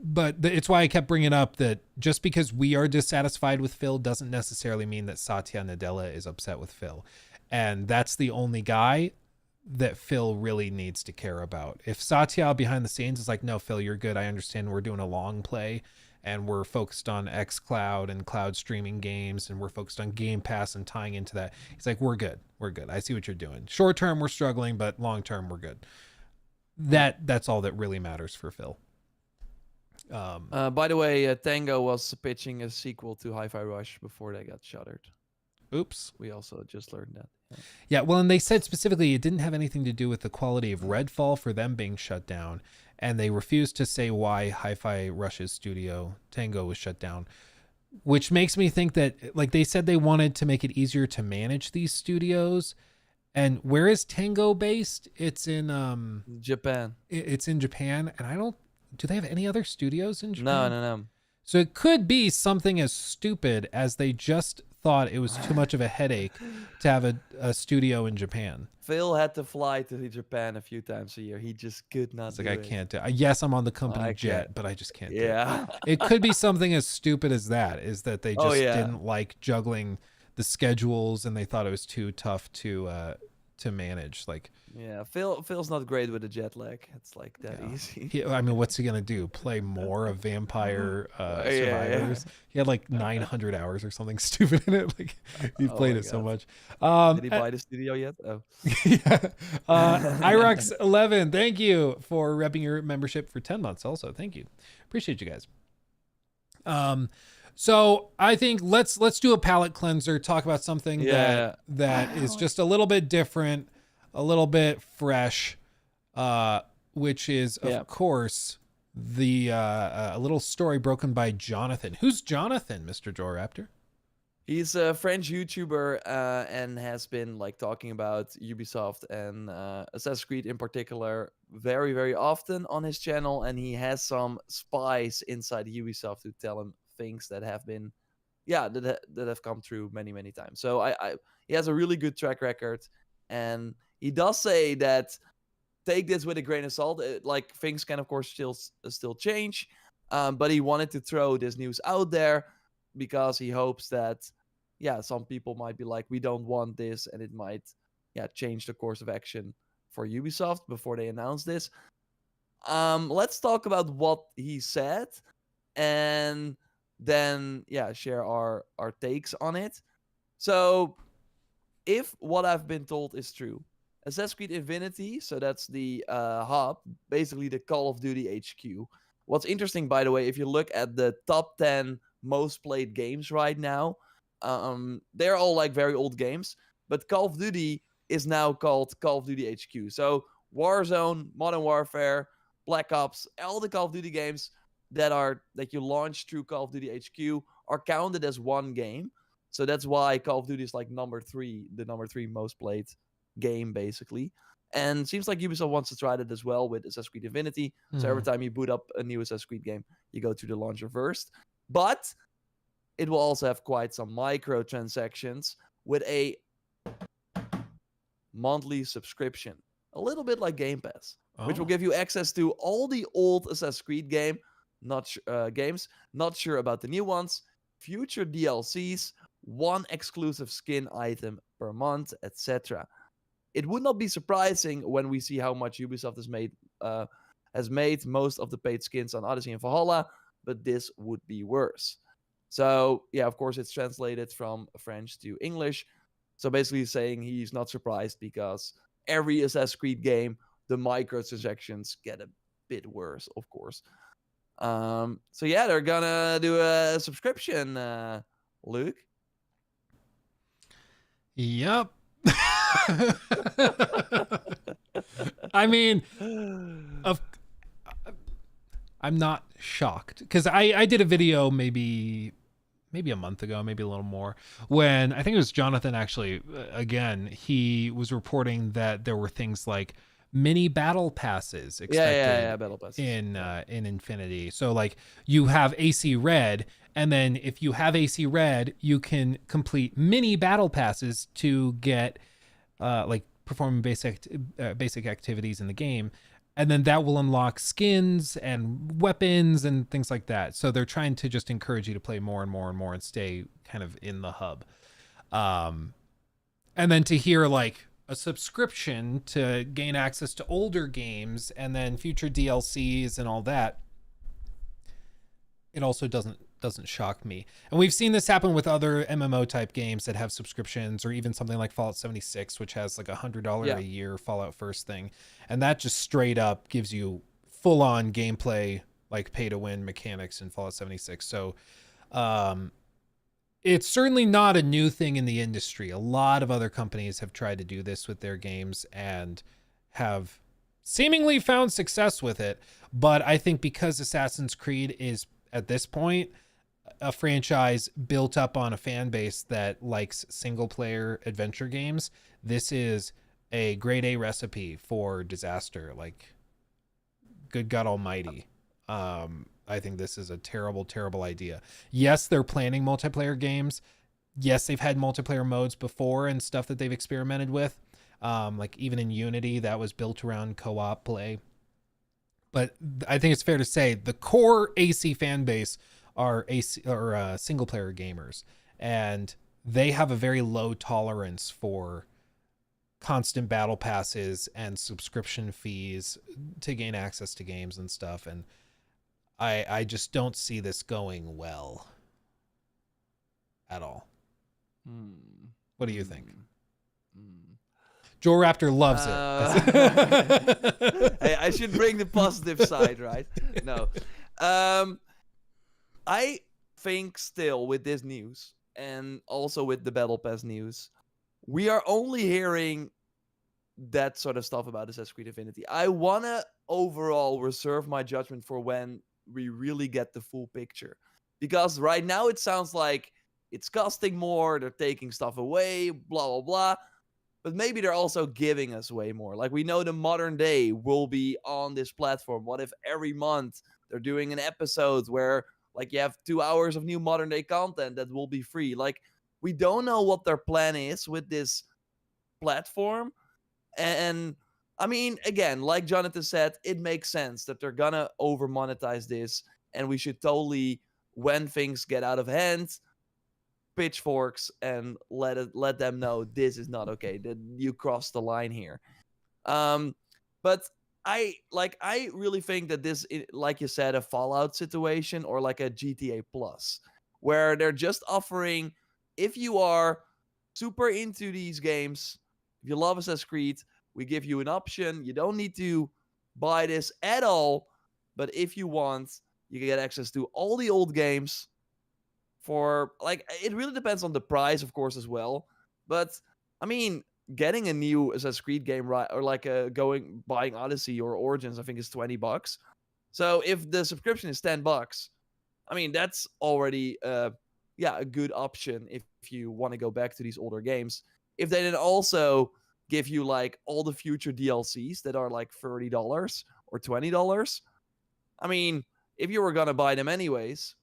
S1: But it's why I kept bringing up that just because we are dissatisfied with Phil doesn't necessarily mean that Satya Nadella is upset with Phil, and that's the only guy that Phil really needs to care about. If Satya behind the scenes is like, no, Phil, you're good. I understand we're doing a long play and we're focused on xCloud and cloud streaming games and we're focused on Game Pass and tying into that. He's like, we're good. I see what you're doing. Short term, we're struggling, but long term, we're good. That's all that really matters for Phil.
S2: By the way, Tango was pitching a sequel to Hi-Fi Rush before they got shuttered.
S1: Oops.
S2: We also just learned that.
S1: Yeah, well, and they said specifically it didn't have anything to do with the quality of Redfall for them being shut down, and they refused to say why Hi-Fi Rush's studio Tango was shut down, which makes me think that, like, they said they wanted to make it easier to manage these studios. And where is Tango based? It's in
S2: Japan.
S1: It's in Japan, and do they have any other studios in Japan?
S2: No.
S1: So it could be something as stupid as they just thought it was too much of a headache to have a studio in Japan.
S2: Phil had to fly to Japan a few times a year. He just could not.
S1: It's like, I can't do it. Yes, I'm on the company jet, but I just can't do
S2: it.
S1: It could be something as stupid as that, is that they just didn't like juggling the schedules and they thought it was too tough to manage. Like,
S2: yeah, Phil's not great with the jet lag. It's like that easy.
S1: I mean, what's he gonna do? Play more of Vampire Survivors? He had like 900 hours or something stupid in it. Like, he played it so much.
S2: Did he buy the studio yet? Oh,
S1: yeah. Irox11, thank you for repping your membership for 10 months. Also, thank you. Appreciate you guys. So I think let's do a palate cleanser. Talk about something that is just a little bit different, a little bit fresh, which is of course the a little story broken by Jonathan. Who's Jonathan, Mr. Joe Raptor?
S2: He's a French YouTuber and has been like talking about Ubisoft and Assassin's Creed in particular very, very often on his channel, and he has some spies inside Ubisoft who tell him things that have been that have come true many times. So he has a really good track record, and he does say that take this with a grain of salt. Like, things can of course still change, but he wanted to throw this news out there because he hopes that some people might be like, we don't want this, and it might change the course of action for Ubisoft before they announce this. Let's talk about what he said and then share our takes on it. So if what I've been told is true, Assassin's Creed Infinity, so that's the hub, basically the Call of Duty HQ, What's interesting, by the way, if you look at the top 10 most played games right now, they're all like very old games, but Call of Duty is now called Call of Duty HQ. So Warzone, Modern Warfare, Black Ops, all the Call of Duty games that you launch through Call of Duty HQ are counted as one game. So that's why Call of Duty is like the number three most played game, basically. And seems like Ubisoft wants to try that as well with Assassin's Creed Infinity. So every time you boot up a new Assassin's Creed game, you go to the launcher first. But it will also have quite some microtransactions with a monthly subscription, a little bit like Game Pass, which will give you access to all the old Assassin's Creed games. Not sure about the new ones, future DLCs, one exclusive skin item per month, etc. It would not be surprising when we see how much Ubisoft has made most of the paid skins on Odyssey and Valhalla, but this would be worse. So yeah, of course, it's translated from French to English. So basically saying he's not surprised because every Assassin's Creed game, the microtransactions get a bit worse, of course. So yeah, they're gonna do a subscription, Luke.
S1: Yep. I mean, I'm not shocked because I did a video maybe a month ago, maybe a little more, when I think it was Jonathan actually, again, he was reporting that there were things like mini battle passes expected
S2: battle passes
S1: in Infinity. So like you have AC Red, and then if you have AC Red, you can complete mini battle passes to get like perform basic activities in the game. And then that will unlock skins and weapons and things like that. So they're trying to just encourage you to play more and more and more and stay kind of in the hub. And then to hear like a subscription to gain access to older games and then future DLCs and all that, it also doesn't shock me. And we've seen this happen with other MMO type games that have subscriptions, or even something like Fallout 76, which has like $100 a year Fallout First thing. And that just straight up gives you full on gameplay, like pay to win mechanics in Fallout 76. So it's certainly not a new thing in the industry. A lot of other companies have tried to do this with their games and have seemingly found success with it. But I think because Assassin's Creed is at this point a franchise built up on a fan base that likes single player adventure games, this is a grade A recipe for disaster. Like, good God almighty. I think this is a terrible, terrible idea. Yes, they're planning multiplayer games. Yes, they've had multiplayer modes before and stuff that they've experimented with. Like even in Unity, that was built around co-op play. But I think it's fair to say the core AC fan base are single player gamers, and they have a very low tolerance for constant battle passes and subscription fees to gain access to games and stuff. And I just don't see this going well at all. What do you think? Joel Raptor loves it.
S2: Hey, I should bring the positive side, right? No. I think still with this news and also with the Battle Pass news, we are only hearing that sort of stuff about Assassin's Creed Infinity. I want to overall reserve my judgment for when we really get the full picture. Because right now it sounds like it's costing more, they're taking stuff away, blah, blah, blah. But maybe they're also giving us way more. Like we know the modern day will be on this platform. What if every month they're doing an episode where like you have 2 hours of new modern day content that will be free? Like we don't know what their plan is with this platform. And I mean, again, like Jonathan said, it makes sense that they're gonna over monetize this, and we should totally, when things get out of hand, pitchforks and let them know this is not okay, that you crossed the line here. But I really think that this, like you said, a Fallout situation or like a GTA Plus, where they're just offering, if you are super into these games, if you love Assassin's Creed, we give you an option. You don't need to buy this at all, But if you want, you can get access to all the old games for like it really depends on the price, of course, as well. But I mean, getting a new Assassin's Creed game, right, or like going buying Odyssey or Origins, I think is $20. So if the subscription is $10, I mean that's already yeah, a good option if you want to go back to these older games. If they then also give you like all the future DLCs that are like $30 or $20, I mean, if you were gonna buy them anyways,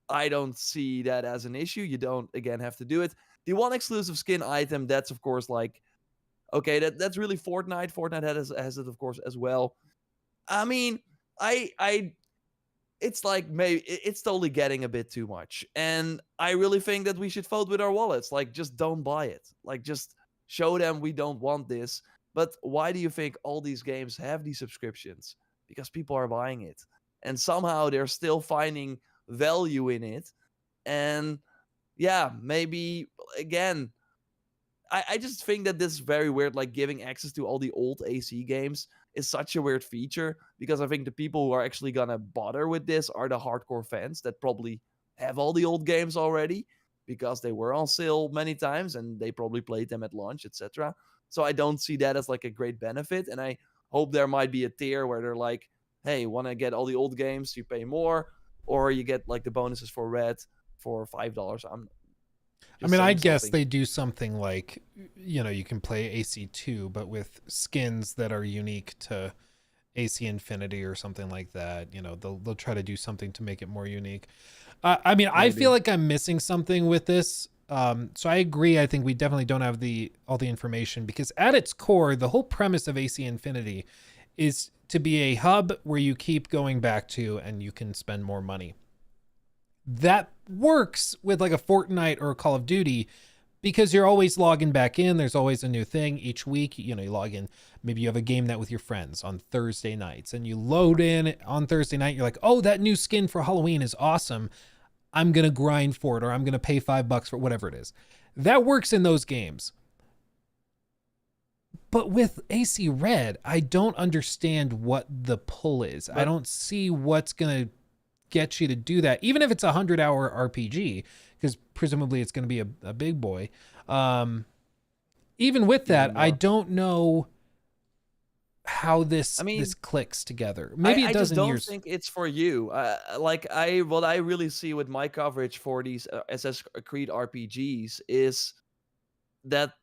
S2: I don't see that as an issue. You don't again have to do it. The one exclusive skin item, that's of course like okay, that's really Fortnite. Fortnite has it of course as well. I mean, I it's like maybe it's totally getting a bit too much. And I really think that we should vote with our wallets. Like just don't buy it. Like just show them we don't want this. But why do you think all these games have these subscriptions? Because people are buying it. And somehow they're still finding value in it. And yeah, maybe again, I just think that this is very weird. Like giving access to all the old AC games is such a weird feature because I think the people who are actually gonna bother with this are the hardcore fans that probably have all the old games already because they were on sale many times and they probably played them at launch, etc. So I don't see that as like a great benefit, and I hope there might be a tier where they're like, "Hey, want to get all the old games? You pay more, or you get like the bonuses for Red for $5." I'm
S1: I
S2: just
S1: mean, I
S2: saying
S1: guess
S2: something.
S1: they do something like, you can play AC2, but with skins that are unique to AC Infinity or something like that. They'll try to do something to make it more unique. I mean, I feel
S2: Maybe.
S1: like I'm missing something with this. So I agree. I think we definitely don't have all the information because at its core, the whole premise of AC Infinity is to be a hub where you keep going back to and you can spend more money. That works with like a Fortnite or a Call of Duty because you're always logging back in. There's always a new thing each week. You log in. Maybe you have a game night with your friends on Thursday nights and you load in on Thursday night. You're like, oh, that new skin for Halloween is awesome. I'm going to grind for it or I'm going to pay $5 for whatever it is. That works in those games. But with AC Red, I don't understand what the pull is. I
S2: But
S1: don't see what's going to get you to do that, even if it's a 100-hour RPG, because presumably it's going to be a big boy. Even with
S2: even
S1: that, I
S2: more.
S1: don't know how
S2: I
S1: this
S2: mean,
S1: clicks together.
S2: I,
S1: Maybe it
S2: I
S1: does
S2: just
S1: in
S2: don't
S1: years.
S2: think it's for you. Like what I really see with my coverage for these SS Creed RPGs is that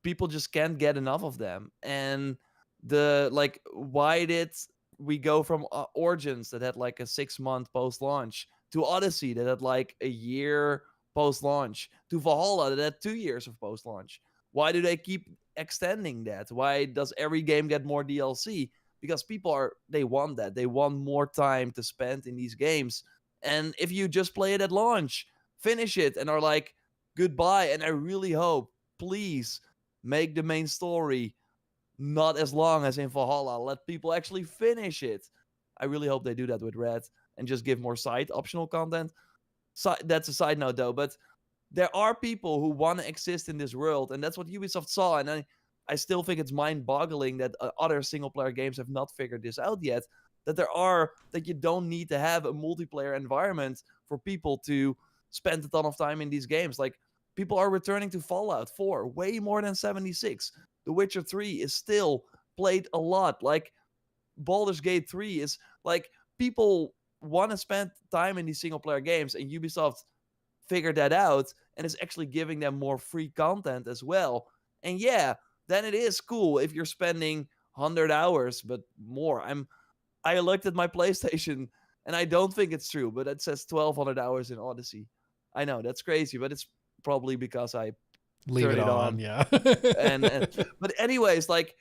S2: people just can't get enough of them. And the like, why did we go from Origins that had like a 6 month post launch to Odyssey that had like a year post launch to Valhalla that had 2 years of post launch? Why do they keep extending that? Why does every game get more DLC? Because they want that. They want more time to spend in these games. And if you just play it at launch, finish it, and are like, goodbye. And I really hope, please, make the main story not as long as in Valhalla. Let people actually finish it. I really hope they do that with Red and just give more side optional content. That's a side note though, but there are people who want to exist in this world, and that's what Ubisoft saw. And I still think it's mind-boggling that other single-player games have not figured this out yet. That you don't need to have a multiplayer environment for people to spend a ton of time in these games. Like people are returning to Fallout 4 way more than 76. The Witcher 3 is still played a lot. Like Baldur's Gate 3 is like people want to spend time in these single player games, and Ubisoft figured that out and is actually giving them more free content as well. And yeah, then it is cool if you're spending 100 hours but more. I looked at my PlayStation and I don't think it's true, but it says 1200 hours in Odyssey. I know that's crazy, but it's probably because I
S1: Leave
S2: turn
S1: it
S2: it
S1: on,
S2: on.
S1: yeah.
S2: And but anyways, like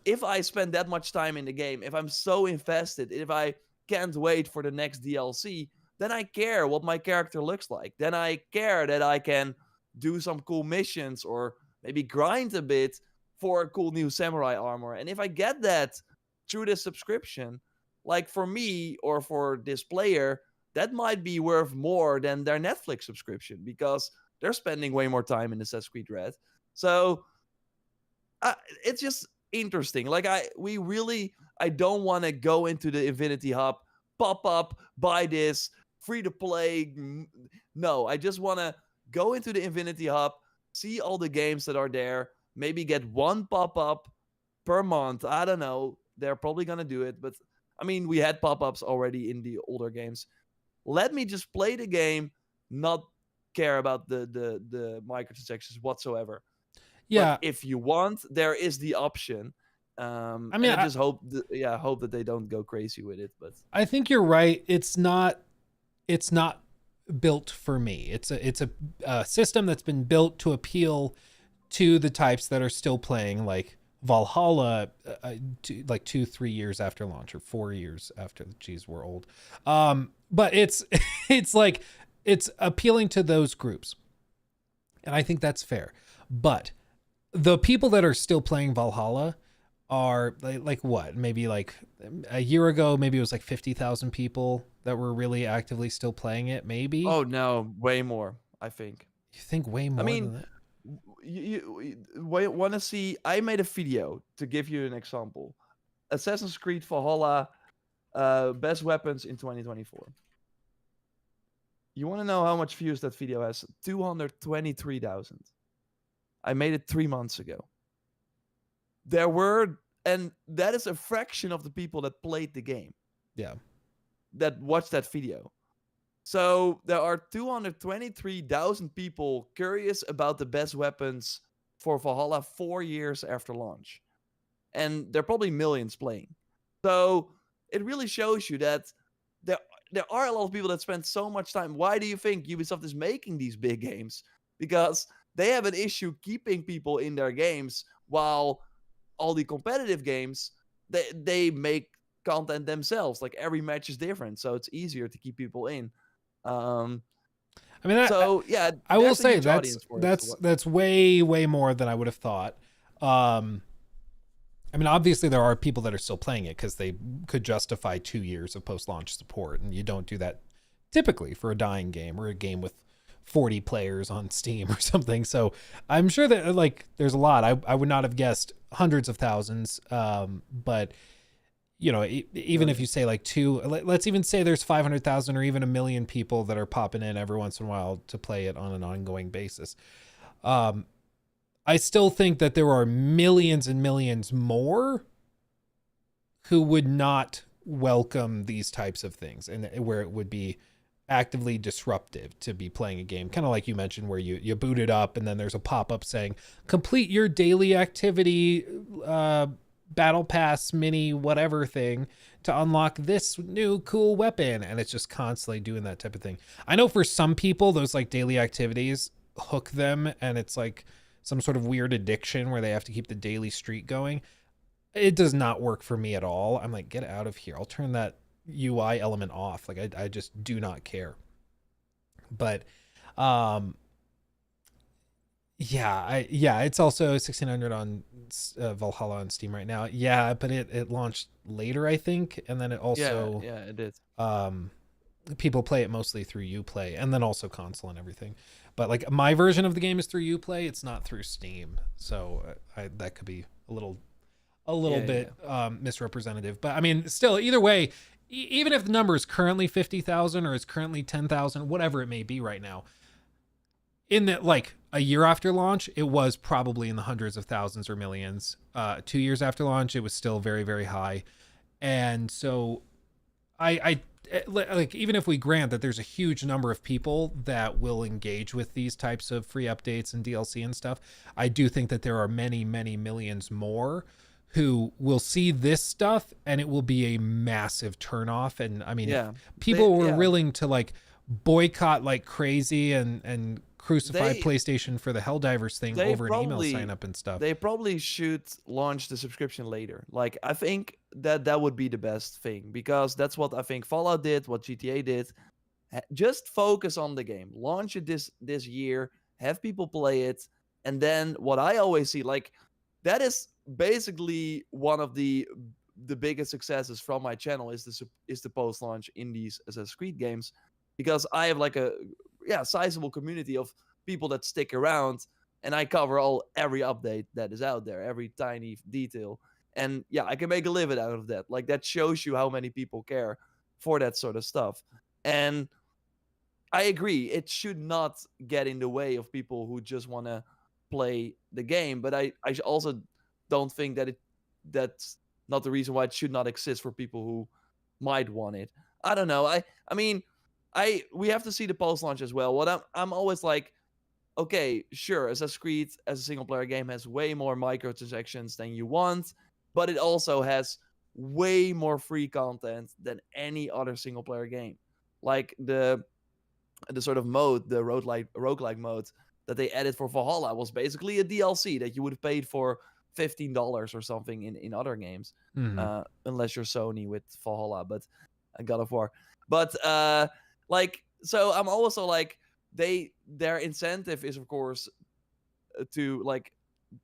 S2: if I spend that much time in the game, if I'm so invested, if I can't wait for the next DLC, then I care what my character looks like. Then I care that I can do some cool missions or maybe grind a bit for a cool new samurai armor. And if I get that through the subscription, like for me or for this player, that might be worth more than their Netflix subscription because they're spending way more time in Assassin's Creed Red. So it's just interesting. Like I don't want to go into the Infinity Hub pop up, buy this, free to play. No, I just want to go into the Infinity Hub, see all the games that are there, maybe get one pop up per month. I don't know. They're probably going to do it, but I mean, we had pop ups already in the older games. Let me just play the game, not care about the microtransactions whatsoever. But
S1: Yeah,
S2: if you want, there is the option.
S1: I
S2: And
S1: mean,
S2: I just hope, hope that they don't go crazy with it. But
S1: I think you're right. It's not built for me. It's a system that's been built to appeal to the types that are still playing like Valhalla, like 2-3 years after launch or 4 years after. Geez, we're old. But it's it's like it's appealing to those groups, and I think that's fair. But the people that are still playing Valhalla are like what? Maybe like a year ago, maybe it was like 50,000 people that were really actively still playing it. Maybe
S2: oh no, way more, I think.
S1: you think way
S2: I
S1: more
S2: mean,
S1: than that.
S2: you want to see? I made a video to give you an example. Assassin's Creed Valhalla, best weapons in 2024. You want to know how much views that video has? 223,000. I made it 3 months ago. There were, and that is a fraction of the people that played the game,
S1: Yeah.
S2: that watched that video. So there are 223,000 people curious about the best weapons for Valhalla 4 years after launch. And there are probably millions playing. So it really shows you that there, there are a lot of people that spend so much time. Why do you think Ubisoft is making these big games? Because they have an issue keeping people in their games, while all the competitive games, they make content themselves. Like every match is different, so it's easier to keep people in. Um,
S1: I mean,
S2: so yeah,
S1: I will
S2: there's a
S1: say
S2: huge
S1: that's
S2: audience for it.
S1: that's that's way more than I would have thought. Um, I mean, obviously there are people that are still playing it because they could justify 2 years of post-launch support, and you don't do that typically for a dying game or a game with 40 players on Steam or something. So I'm sure that like there's a lot. I would not have guessed hundreds of thousands. But you know, even if you
S2: Millions.
S1: say like two, let's even say there's 500,000 or even a million people that are popping in every once in a while to play it on an ongoing basis. Um, I still think that there are millions and millions more who would not welcome these types of things, and where it would be actively disruptive to be playing a game, kind of like you mentioned, where you boot it up and then there's a pop-up saying complete your daily activity battle pass mini whatever thing to unlock this new cool weapon, and it's just constantly doing that type of thing. I know for some people those like daily activities hook them, and it's like some sort of weird addiction where they have to keep the daily streak going. It does not work for me at all. I'm like, get out of here. I'll turn that UI element off. Like I just do not care. But um yeah, it's also 1600 on Valhalla on Steam right now. Yeah, but it launched later, I think, and then it
S2: Yeah,
S1: also
S2: yeah, it is.
S1: um people play it mostly through Uplay and then also console and everything. But like my version of the game is through Uplay, it's not through Steam. So that could be a little
S2: Yeah,
S1: bit
S2: yeah.
S1: misrepresentative. But I mean, still, either way, even if the number is currently 50,000 or it's currently 10,000, whatever it may be right now, in that like a year after launch, it was probably in the hundreds of thousands or millions. 2 years after launch, it was still very, very high. And so I like, even if we grant that there's a huge number of people that will engage with these types of free updates and DLC and stuff, I do think that there are many, many millions more who will see this stuff and it will be a massive turnoff. And I mean, if
S2: Yeah. They
S1: people were
S2: yeah.
S1: willing to like boycott like crazy and crucify
S2: They
S1: PlayStation for the Helldivers thing
S2: they
S1: over an email sign
S2: probably
S1: up and stuff.
S2: they probably should launch the subscription later. Like I think that would be the best thing, because that's what I think Fallout did, what GTA did. Just focus on the game. Launch it this year, have people play it, and then what I always see, like, that is basically one of the biggest successes from my channel, is the post launch in these Assassin's Creed games, because I have like a sizable community of people that stick around, and I cover every update that is out there, every tiny detail, and yeah, I can make a living out of that. Like, that shows you how many people care for that sort of stuff. And I agree, it should not get in the way of people who just want to play the game. But I also don't think that that's not the reason why it should not exist for people who might want it. I don't know. I mean, we have to see the post launch as well. What I'm always like, okay, sure, Assassin's Creed as a single player game has way more microtransactions than you want, but it also has way more free content than any other single player game. Like the sort of mode, the roguelike mode that they added for Valhalla was basically a DLC that you would have paid for $15 or something in other games,
S1: Hmm.
S2: unless you're Sony with Valhalla, but God of War. But like, so I'm also like, their incentive is of course to like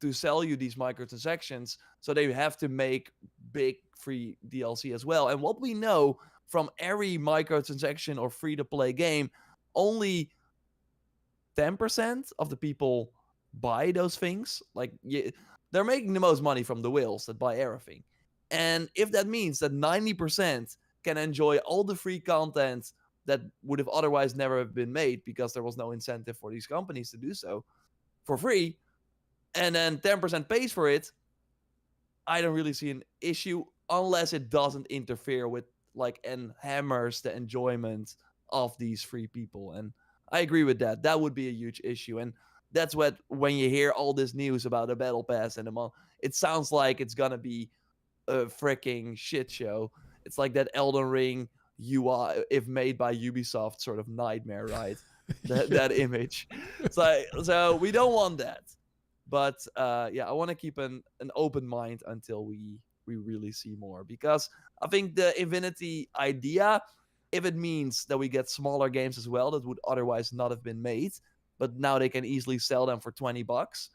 S2: to sell you these microtransactions, so they have to make big free DLC as well. And what we know from every microtransaction or free to play game, only 10% of the people buy those things. Like, they're making the most money from the whales that buy everything. And if that means that 90% can enjoy all the free content that would have otherwise never have been made because there was no incentive for these companies to do so for free, and then 10% pays for it, I don't really see an issue unless it doesn't interfere with like and hammers the enjoyment of these free people. And I agree with that. That would be a huge issue. And that's what when you hear all this news about the battle pass and the month, it sounds like it's gonna be a freaking shit show. It's like that Elden Ring UI, if made by Ubisoft, sort of nightmare, right? That image. So we don't want that. But yeah, I want to keep an open mind until we really see more, because I think the Infinity idea, if it means that we get smaller games as well that would otherwise not have been made, but now they can easily sell them for $20,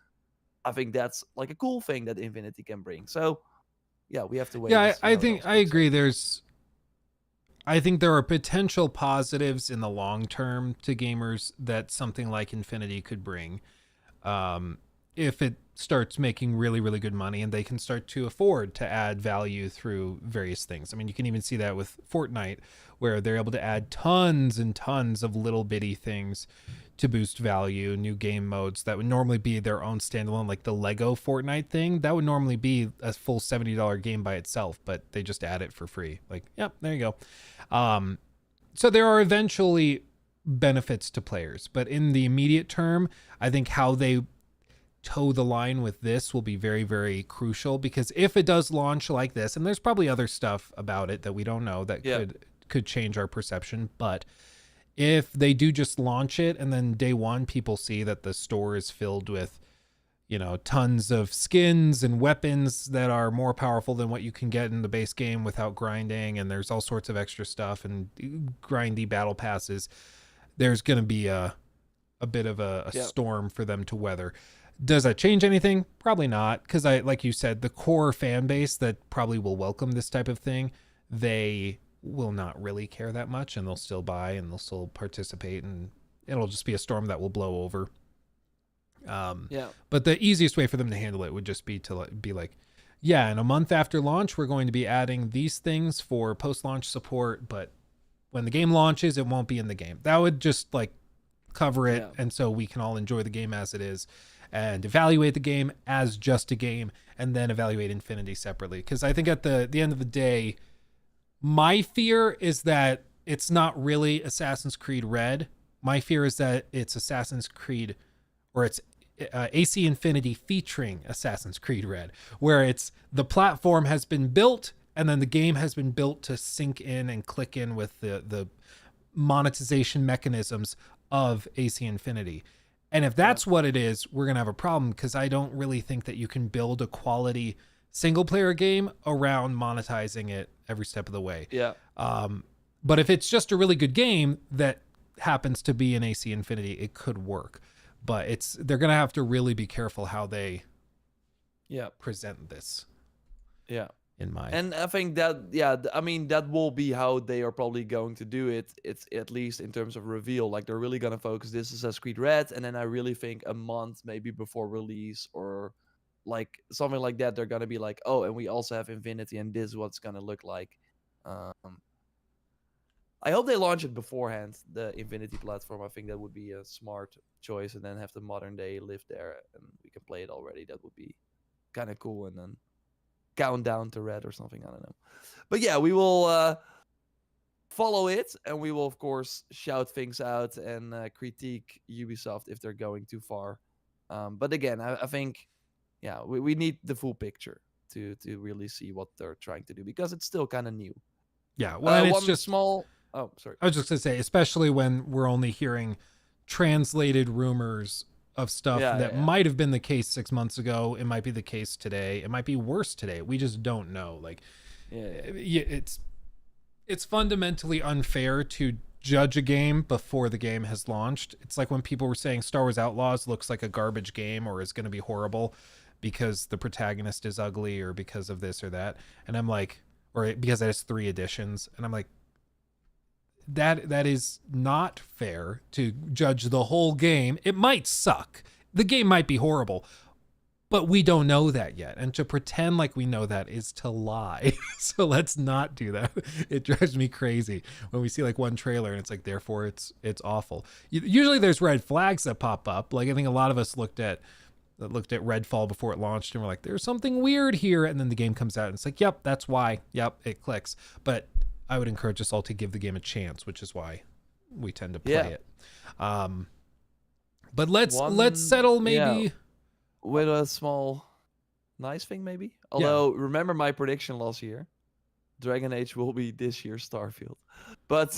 S2: I think that's like a cool thing that Infinity can bring. So yeah, we have to wait and
S1: Yeah,
S2: see
S1: I
S2: how it
S1: think
S2: all
S1: I
S2: works
S1: agree.
S2: out.
S1: I think there are potential positives in the long term to gamers that something like Infinity could bring. Um, if it starts making really, really good money and they can start to afford to add value through various things. I mean, you can even see that with Fortnite, where they're able to add tons and tons of little bitty things to boost value, new game modes that would normally be their own standalone, like the Lego Fortnite thing. That would normally be a full $70 game by itself, but they just add it for free. Like, yep, there you go. So there are eventually benefits to players, but in the immediate term, I think how they toe the line with this will be very, very crucial, because if it does launch like this, and there's probably other stuff about it that we don't know that
S2: Yeah,
S1: could change our perception, but if they do just launch it and then day one people see that the store is filled with, you know, tons of skins and weapons that are more powerful than what you can get in the base game without grinding, and there's all sorts of extra stuff and grindy battle passes, there's going to be a bit of a
S2: yeah,
S1: storm for them to weather. Does that change anything? Probably not, because I, like you said, the core fan base that probably will welcome this type of thing, they will not really care that much, and they'll still buy and they'll still participate, and it'll just be a storm that will blow over. Um,
S2: yeah,
S1: but the easiest way for them to handle it would just be to be like, yeah, in a month after launch, we're going to be adding these things for post-launch support, but when the game launches, it won't be in the game. That would just like cover it,
S2: yeah,
S1: and so we can all enjoy the game as it is and evaluate the game as just a game, and then evaluate Infinity separately. Because I think at the end of the day, my fear is that it's not really Assassin's Creed Red. My fear is that it's Assassin's Creed, or it's AC Infinity featuring Assassin's Creed Red, where it's the platform has been built and then the game has been built to sync in and click in with the monetization mechanisms of AC Infinity. And if
S2: yeah,
S1: that's what it is, we're going to have a problem, because I don't really think that you can build a quality single player game around monetizing it every step of the way.
S2: yeah,
S1: Um, but if it's just a really good game that happens to be in AC Infinity, it could work. But they're going to have to really be careful how they
S2: yeah,
S1: present this,
S2: yeah.
S1: in my.
S2: And I think that, yeah, I mean, that will be how they are probably going to do it. It's at least in terms of reveal. Like, they're really going to focus this is Assassin's Creed Red. And then I really think a month maybe before release or like something like that, they're going to be like, oh, and we also have Infinity and this is what it's going to look like. Um, I hope they launch it beforehand, the Infinity platform. I think that would be a smart choice, and then have the modern day live there, and we can play it already. That would be kind of cool, and then count down to red or something. I don't know. But yeah, we will follow it, and we will of course shout things out and critique Ubisoft if they're going too far. But again, I think yeah, we need the full picture to really see what they're trying to do, because it's still kind of new.
S1: Yeah, well, and it's
S2: One
S1: just,
S2: small. Oh, sorry.
S1: I was just gonna say, especially when we're only hearing translated rumors of stuff
S2: Yeah,
S1: that
S2: yeah,
S1: might have been the case 6 months ago. It might be the case today. It might be worse today. We just don't know. Like,
S2: yeah, yeah,
S1: it's fundamentally unfair to judge a game before the game has launched. It's like when people were saying Star Wars Outlaws looks like a garbage game or is going to be horrible because the protagonist is ugly or because of this or that. And I'm like, or because it has 3 editions. And I'm like, that is not fair to judge the whole game. It might suck. The game might be horrible, but we don't know that yet. And to pretend like we know that is to lie. So let's not do that. It drives me crazy when we see like one trailer and it's like, therefore it's awful. Usually there's red flags that pop up. Like I think a lot of us looked at Redfall before it launched and we're like, there's something weird here. And then the game comes out and it's like, yep, that's why. Yep, it clicks. But I would encourage us all to give the game a chance, which is why we tend to play it. But let's settle maybe
S2: with a small nice thing maybe. Although remember my prediction last year, Dragon Age will be this year's Starfield. But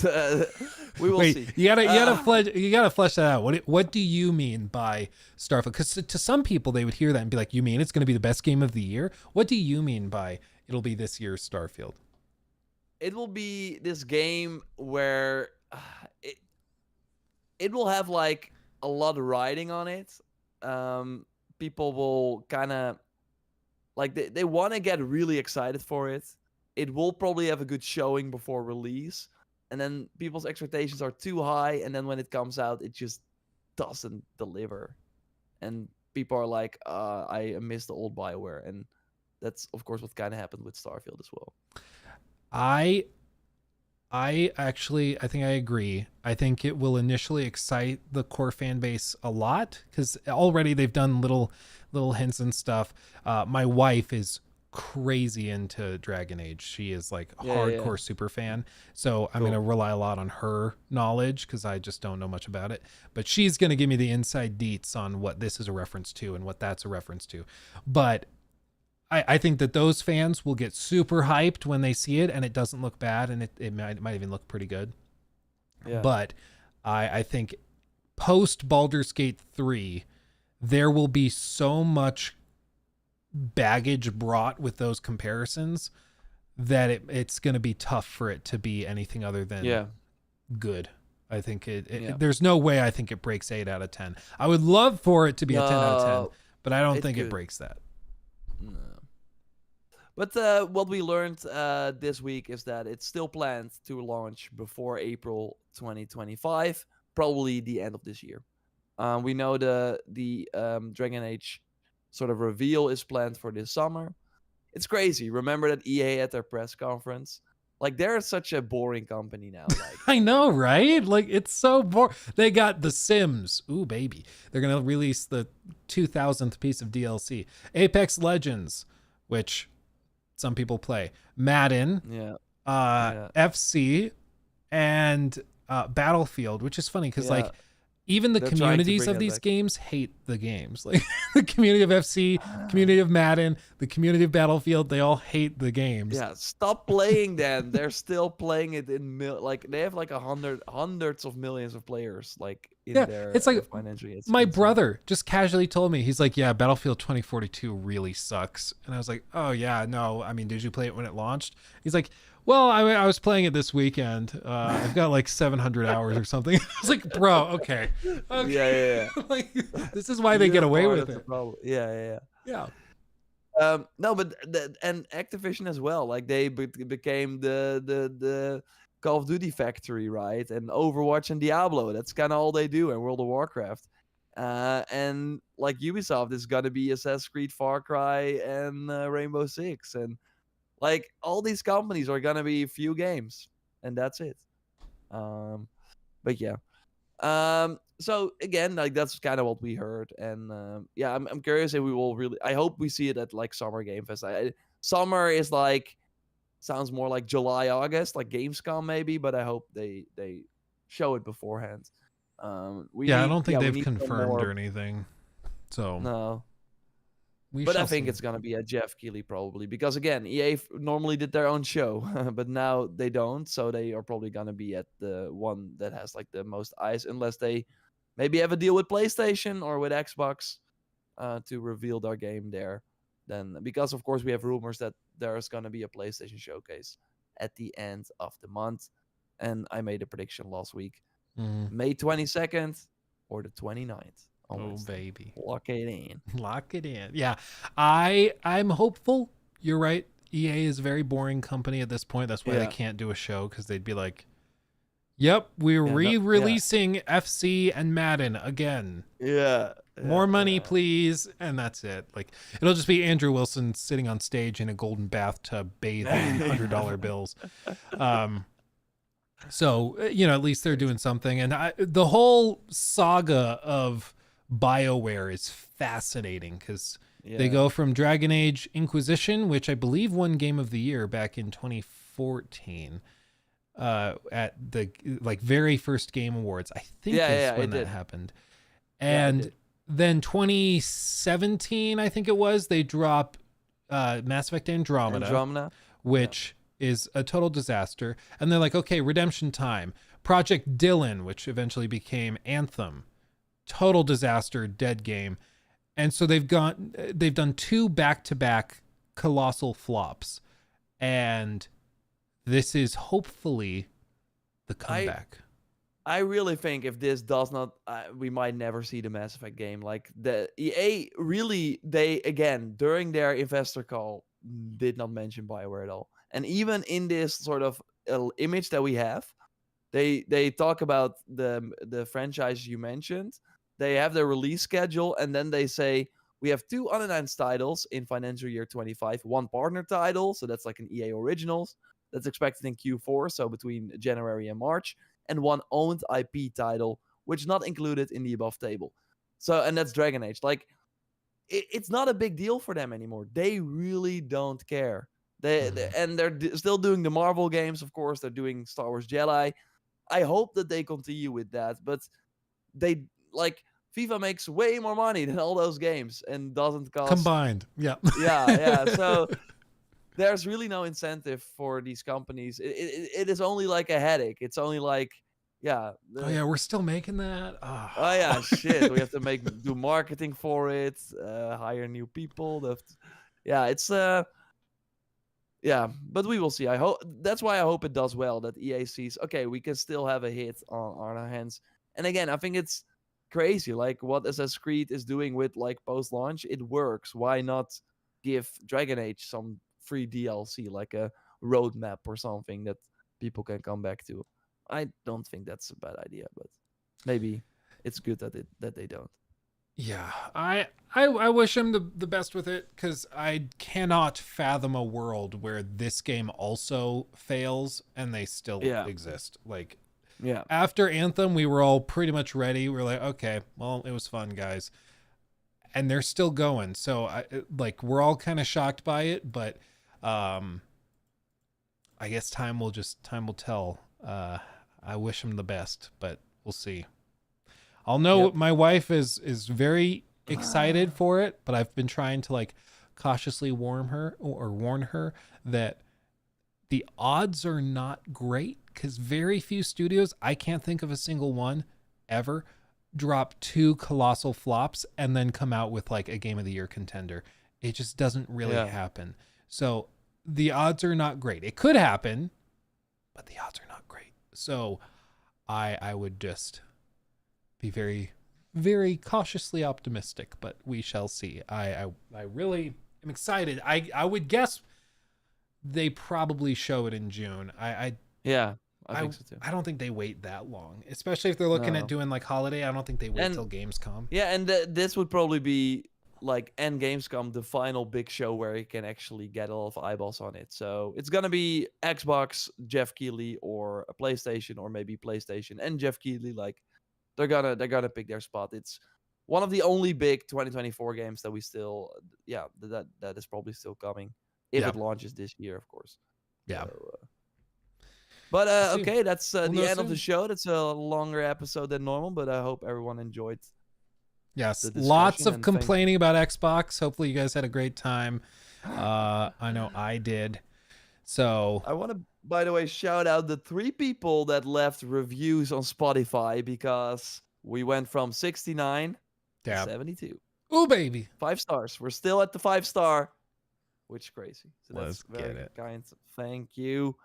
S2: we will see.
S1: You gotta flesh that out. What do you mean by Starfield? Because to some people they would hear that and be like, you mean it's going to be the best game of the year? What do you mean by it'll be this year's Starfield?
S2: It will be this game where it will have like a lot of riding on it. People will kind of like they want to get really excited for it. It will probably have a good showing before release, and then people's expectations are too high, and then when it comes out, it just doesn't deliver, and people are like, I miss the old BioWare, and that's of course what kind of happened with Starfield as well.
S1: I actually, I think I agree. I think it will initially excite the core fan base a lot because already they've done little hints and stuff. My wife is crazy into Dragon Age. She is like hardcore super fan. So I'm going to rely a lot on her knowledge because I just don't know much about it. But she's going to give me the inside deets on what this is a reference to and what that's a reference to. But I think that those fans will get super hyped when they see it and it doesn't look bad and it might even look pretty good. Yeah. But I think post Baldur's Gate 3, there will be so much baggage brought with those comparisons that it's going to be tough for it to be anything other than good. I think there's no way I think it breaks 8 out of 10. I would love for it to be a 10 out of 10, but I don't think it breaks that.
S2: No. But what we learned this week is that it's still planned to launch before April 2025, probably the end of this year. We know the Dragon Age sort of reveal is planned for this summer. It's crazy. Remember that EA at their press conference? Like, they're such a boring company now. Like,
S1: I know, right? Like, it's so boring. They got The Sims. Ooh, baby. They're going to release the 2000th piece of DLC. Apex Legends, which some people play. Madden. FC. And Battlefield, which is funny because, like, even the communities of these games hate the games. Like the community of FC, community of Madden, the community of Battlefield, they all hate the games.
S2: Yeah, stop playing them. They're still playing it in like they have like hundreds of millions of players like in their
S1: it's like
S2: financially.
S1: My brother just casually told me, he's like, yeah, Battlefield 2042 really sucks. And I was like, oh yeah, no. I mean, did you play it when it launched? He's like, well, I was playing it this weekend. I've got like 700 hours or something. I was like, bro, okay.
S2: Yeah.
S1: Like, this is why they get away with it.
S2: Yeah. No, but and Activision as well. Like they became the Call of Duty factory, right? And Overwatch and Diablo. That's kind of all they do. And World of Warcraft. And like Ubisoft is gonna be Assassin's Creed, Far Cry, and Rainbow Six, and like all these companies are gonna be few games, and that's it. But yeah. So again, like that's kind of what we heard, and yeah, I'm curious if we will really. I hope we see it at like Summer Game Fest. Summer is like sounds more like July, August, like Gamescom maybe, but I hope they show it beforehand. We
S1: Yeah, I
S2: need
S1: don't think
S2: yeah, we
S1: they've
S2: need some
S1: confirmed
S2: more.
S1: or anything. So
S2: No,
S1: we
S2: but I
S1: shall
S2: think
S1: see.
S2: it's gonna be a Jeff Keighley probably because again, EA normally did their own show, but now they don't, so they are probably gonna be at the one that has like the most eyes, unless they maybe have a deal with PlayStation or with Xbox to reveal their game there. Then because of course we have rumors that there's gonna be a PlayStation showcase at the end of the month, and I made a prediction last week,
S1: Mm.
S2: May 22nd or the 29th on
S1: Oh
S2: Wednesday.
S1: baby.
S2: Lock it in.
S1: Lock it in. Yeah. I'm hopeful. You're right. EA is a very boring company at this point. That's why they
S2: Yeah.
S1: can't do a show, because they'd be like, "Yep, we're
S2: Yeah. No. Yeah.
S1: re-releasing FC and Madden again.
S2: Yeah. Yeah.
S1: More money,
S2: Yeah.
S1: please." And that's it. Like, it'll just be Andrew Wilson sitting on stage in a golden bathtub bathing in $100 bills. So, at least they're doing something. And the whole saga of BioWare is fascinating, because they
S2: Yeah.
S1: go from Dragon Age Inquisition, which I believe won Game of the Year back in 2014, at the like very first Game Awards, I think
S2: Yeah.
S1: is
S2: Yeah.
S1: when
S2: It
S1: that
S2: did.
S1: happened.
S2: Yeah. It
S1: And
S2: did.
S1: then 2017, I think it was, they drop Mass Effect Andromeda,
S2: Andromeda.
S1: which is a total disaster. And they're like, okay, redemption time. Project Dylan, which eventually became Anthem, total disaster, dead game. And so they've done two back-to-back colossal flops. And this is hopefully the comeback.
S2: I really think if this does not, we might never see the Mass Effect game. Like the EA really, they again during their investor call did not mention Bioware at all. And even in this sort of image that we have, they talk about the franchise you mentioned. They have their release schedule, and then they say we have two unannounced titles in financial year 25, one partner title, so that's like an EA Originals that's expected in Q4, so between January and March, and one owned IP title, which is not included in the above table. So, and that's Dragon Age. Like, it's not a big deal for them anymore. They really don't care. They're still doing the Marvel games, of course. They're doing Star Wars Jedi. I hope that they continue with that, but they like FIFA makes way more money than all those games and doesn't cost.
S1: Combined. Yeah.
S2: Yeah. So there's really no incentive for these companies. It is only like a headache. It's only like, yeah.
S1: Oh yeah, we're still making that.
S2: Oh yeah,
S1: Oh.
S2: shit. We have to do marketing for it, hire new people. Yeah, it's yeah, but we will see. I hope that's why I hope it does well. That EA sees, okay, we can still have a hit on our hands. And again, I think it's crazy. Like what Assassin's Creed is doing with like post launch, it works. Why not give Dragon Age some free DLC, like a roadmap or something that people can come back to? I don't think that's a bad idea, but maybe it's good that they don't.
S1: Yeah, I wish him the best with it, because I cannot fathom a world where this game also fails and they still
S2: Yeah,
S1: exist. Like,
S2: yeah,
S1: after Anthem, we were all pretty much ready. We were like, okay, well, it was fun, guys, and they're still going. So like, we're all kind of shocked by it, but I guess time will tell. I wish him the best, but we'll see. I'll know.
S2: yep.
S1: My wife is very excited for it, but I've been trying to like cautiously warn her that the odds are not great, because very few studios, I can't think of a single one ever, drop two colossal flops and then come out with like a Game of the Year contender. It just doesn't really
S2: Yeah.
S1: happen. So the odds are not great. It could happen, but the odds are not great. So I would just be very, very cautiously optimistic, but we shall see. I really am excited. I would guess they probably show it in June.
S2: Yeah, I think so too.
S1: I don't think they wait that long, especially if they're looking at
S2: No.
S1: doing like holiday. I don't think they wait
S2: And
S1: till Gamescom.
S2: yeah, and this would probably be like and Gamescom the final big show where you can actually get a lot of eyeballs on it. So it's gonna be Xbox, Jeff Keighley, or a PlayStation, or maybe PlayStation and Jeff Keighley. Like they're gonna pick their spot. It's one of the only big 2024 games that we still, that is probably still coming if
S1: Yeah.
S2: it launches this year, of course.
S1: Yeah.
S2: So, but
S1: We'll see.
S2: okay, that's
S1: We'll
S2: the
S1: know
S2: end of the
S1: soon.
S2: show. That's a longer episode than normal, but I hope everyone enjoyed.
S1: Yes,
S2: The
S1: lots
S2: discussion,
S1: of
S2: and thank-
S1: complaining about Xbox. Hopefully you guys had a great time. I know I did. So
S2: I want to, by the way, shout out the 3 people that left reviews on Spotify, because we went from 69 to
S1: yeah.
S2: 72.
S1: Ooh, baby.
S2: 5 stars. We're still at the 5-star, which is crazy. So
S1: Let's
S2: that's very
S1: get it.
S2: kind. Thank you.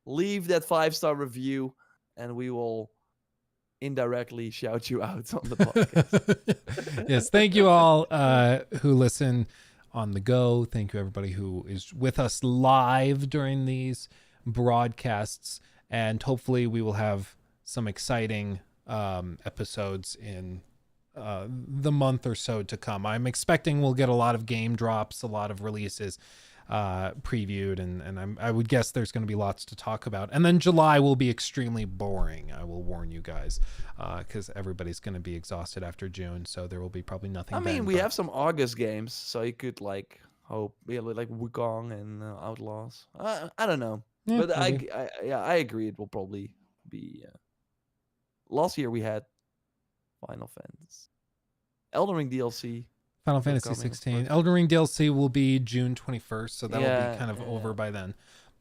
S2: Leave that 5-star review, and we will indirectly shout you out on the podcast.
S1: Yes, thank you all who listen on the go. Thank you everybody who is with us live during these broadcasts, and hopefully we will have some exciting episodes in the month or so to come. I'm expecting we'll get a lot of game drops, a lot of releases previewed, and I would guess there's going to be lots to talk about. And then July will be extremely boring, I will warn you guys, because everybody's going to be exhausted after June, so there will be probably nothing.
S2: I mean,
S1: then,
S2: we
S1: but
S2: have some August games, so you could like hope, like Wukong and Outlaws. I don't know,
S1: yeah,
S2: but
S1: maybe.
S2: I agree. It will probably be. Last year we had Final Fantasy, Elden Ring DLC.
S1: Final
S2: still
S1: Fantasy
S2: coming, of
S1: 16.
S2: course.
S1: Elden Ring DLC will be June 21st, so that'll
S2: Yeah,
S1: be kind of
S2: yeah,
S1: over
S2: yeah.
S1: by then.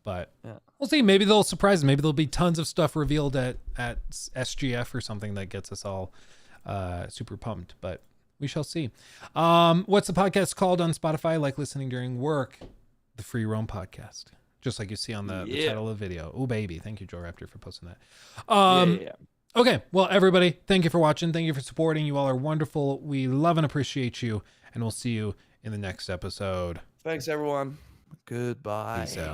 S1: But
S2: Yeah.
S1: we'll see. Maybe they'll surprise us. Maybe there'll be tons of stuff revealed at SGF or something that gets us all super pumped. But we shall see. What's the podcast called on Spotify? Like listening during work, the Free Roam Podcast. Just like you see on the title of the video. Oh, baby. Thank you, Joe Raptor, for posting that.
S2: Yeah.
S1: Okay, well, everybody, thank you for watching. Thank you for supporting. You all are wonderful. We love and appreciate you, and we'll see you in the next episode.
S2: Thanks, everyone. Goodbye.
S1: Peace out.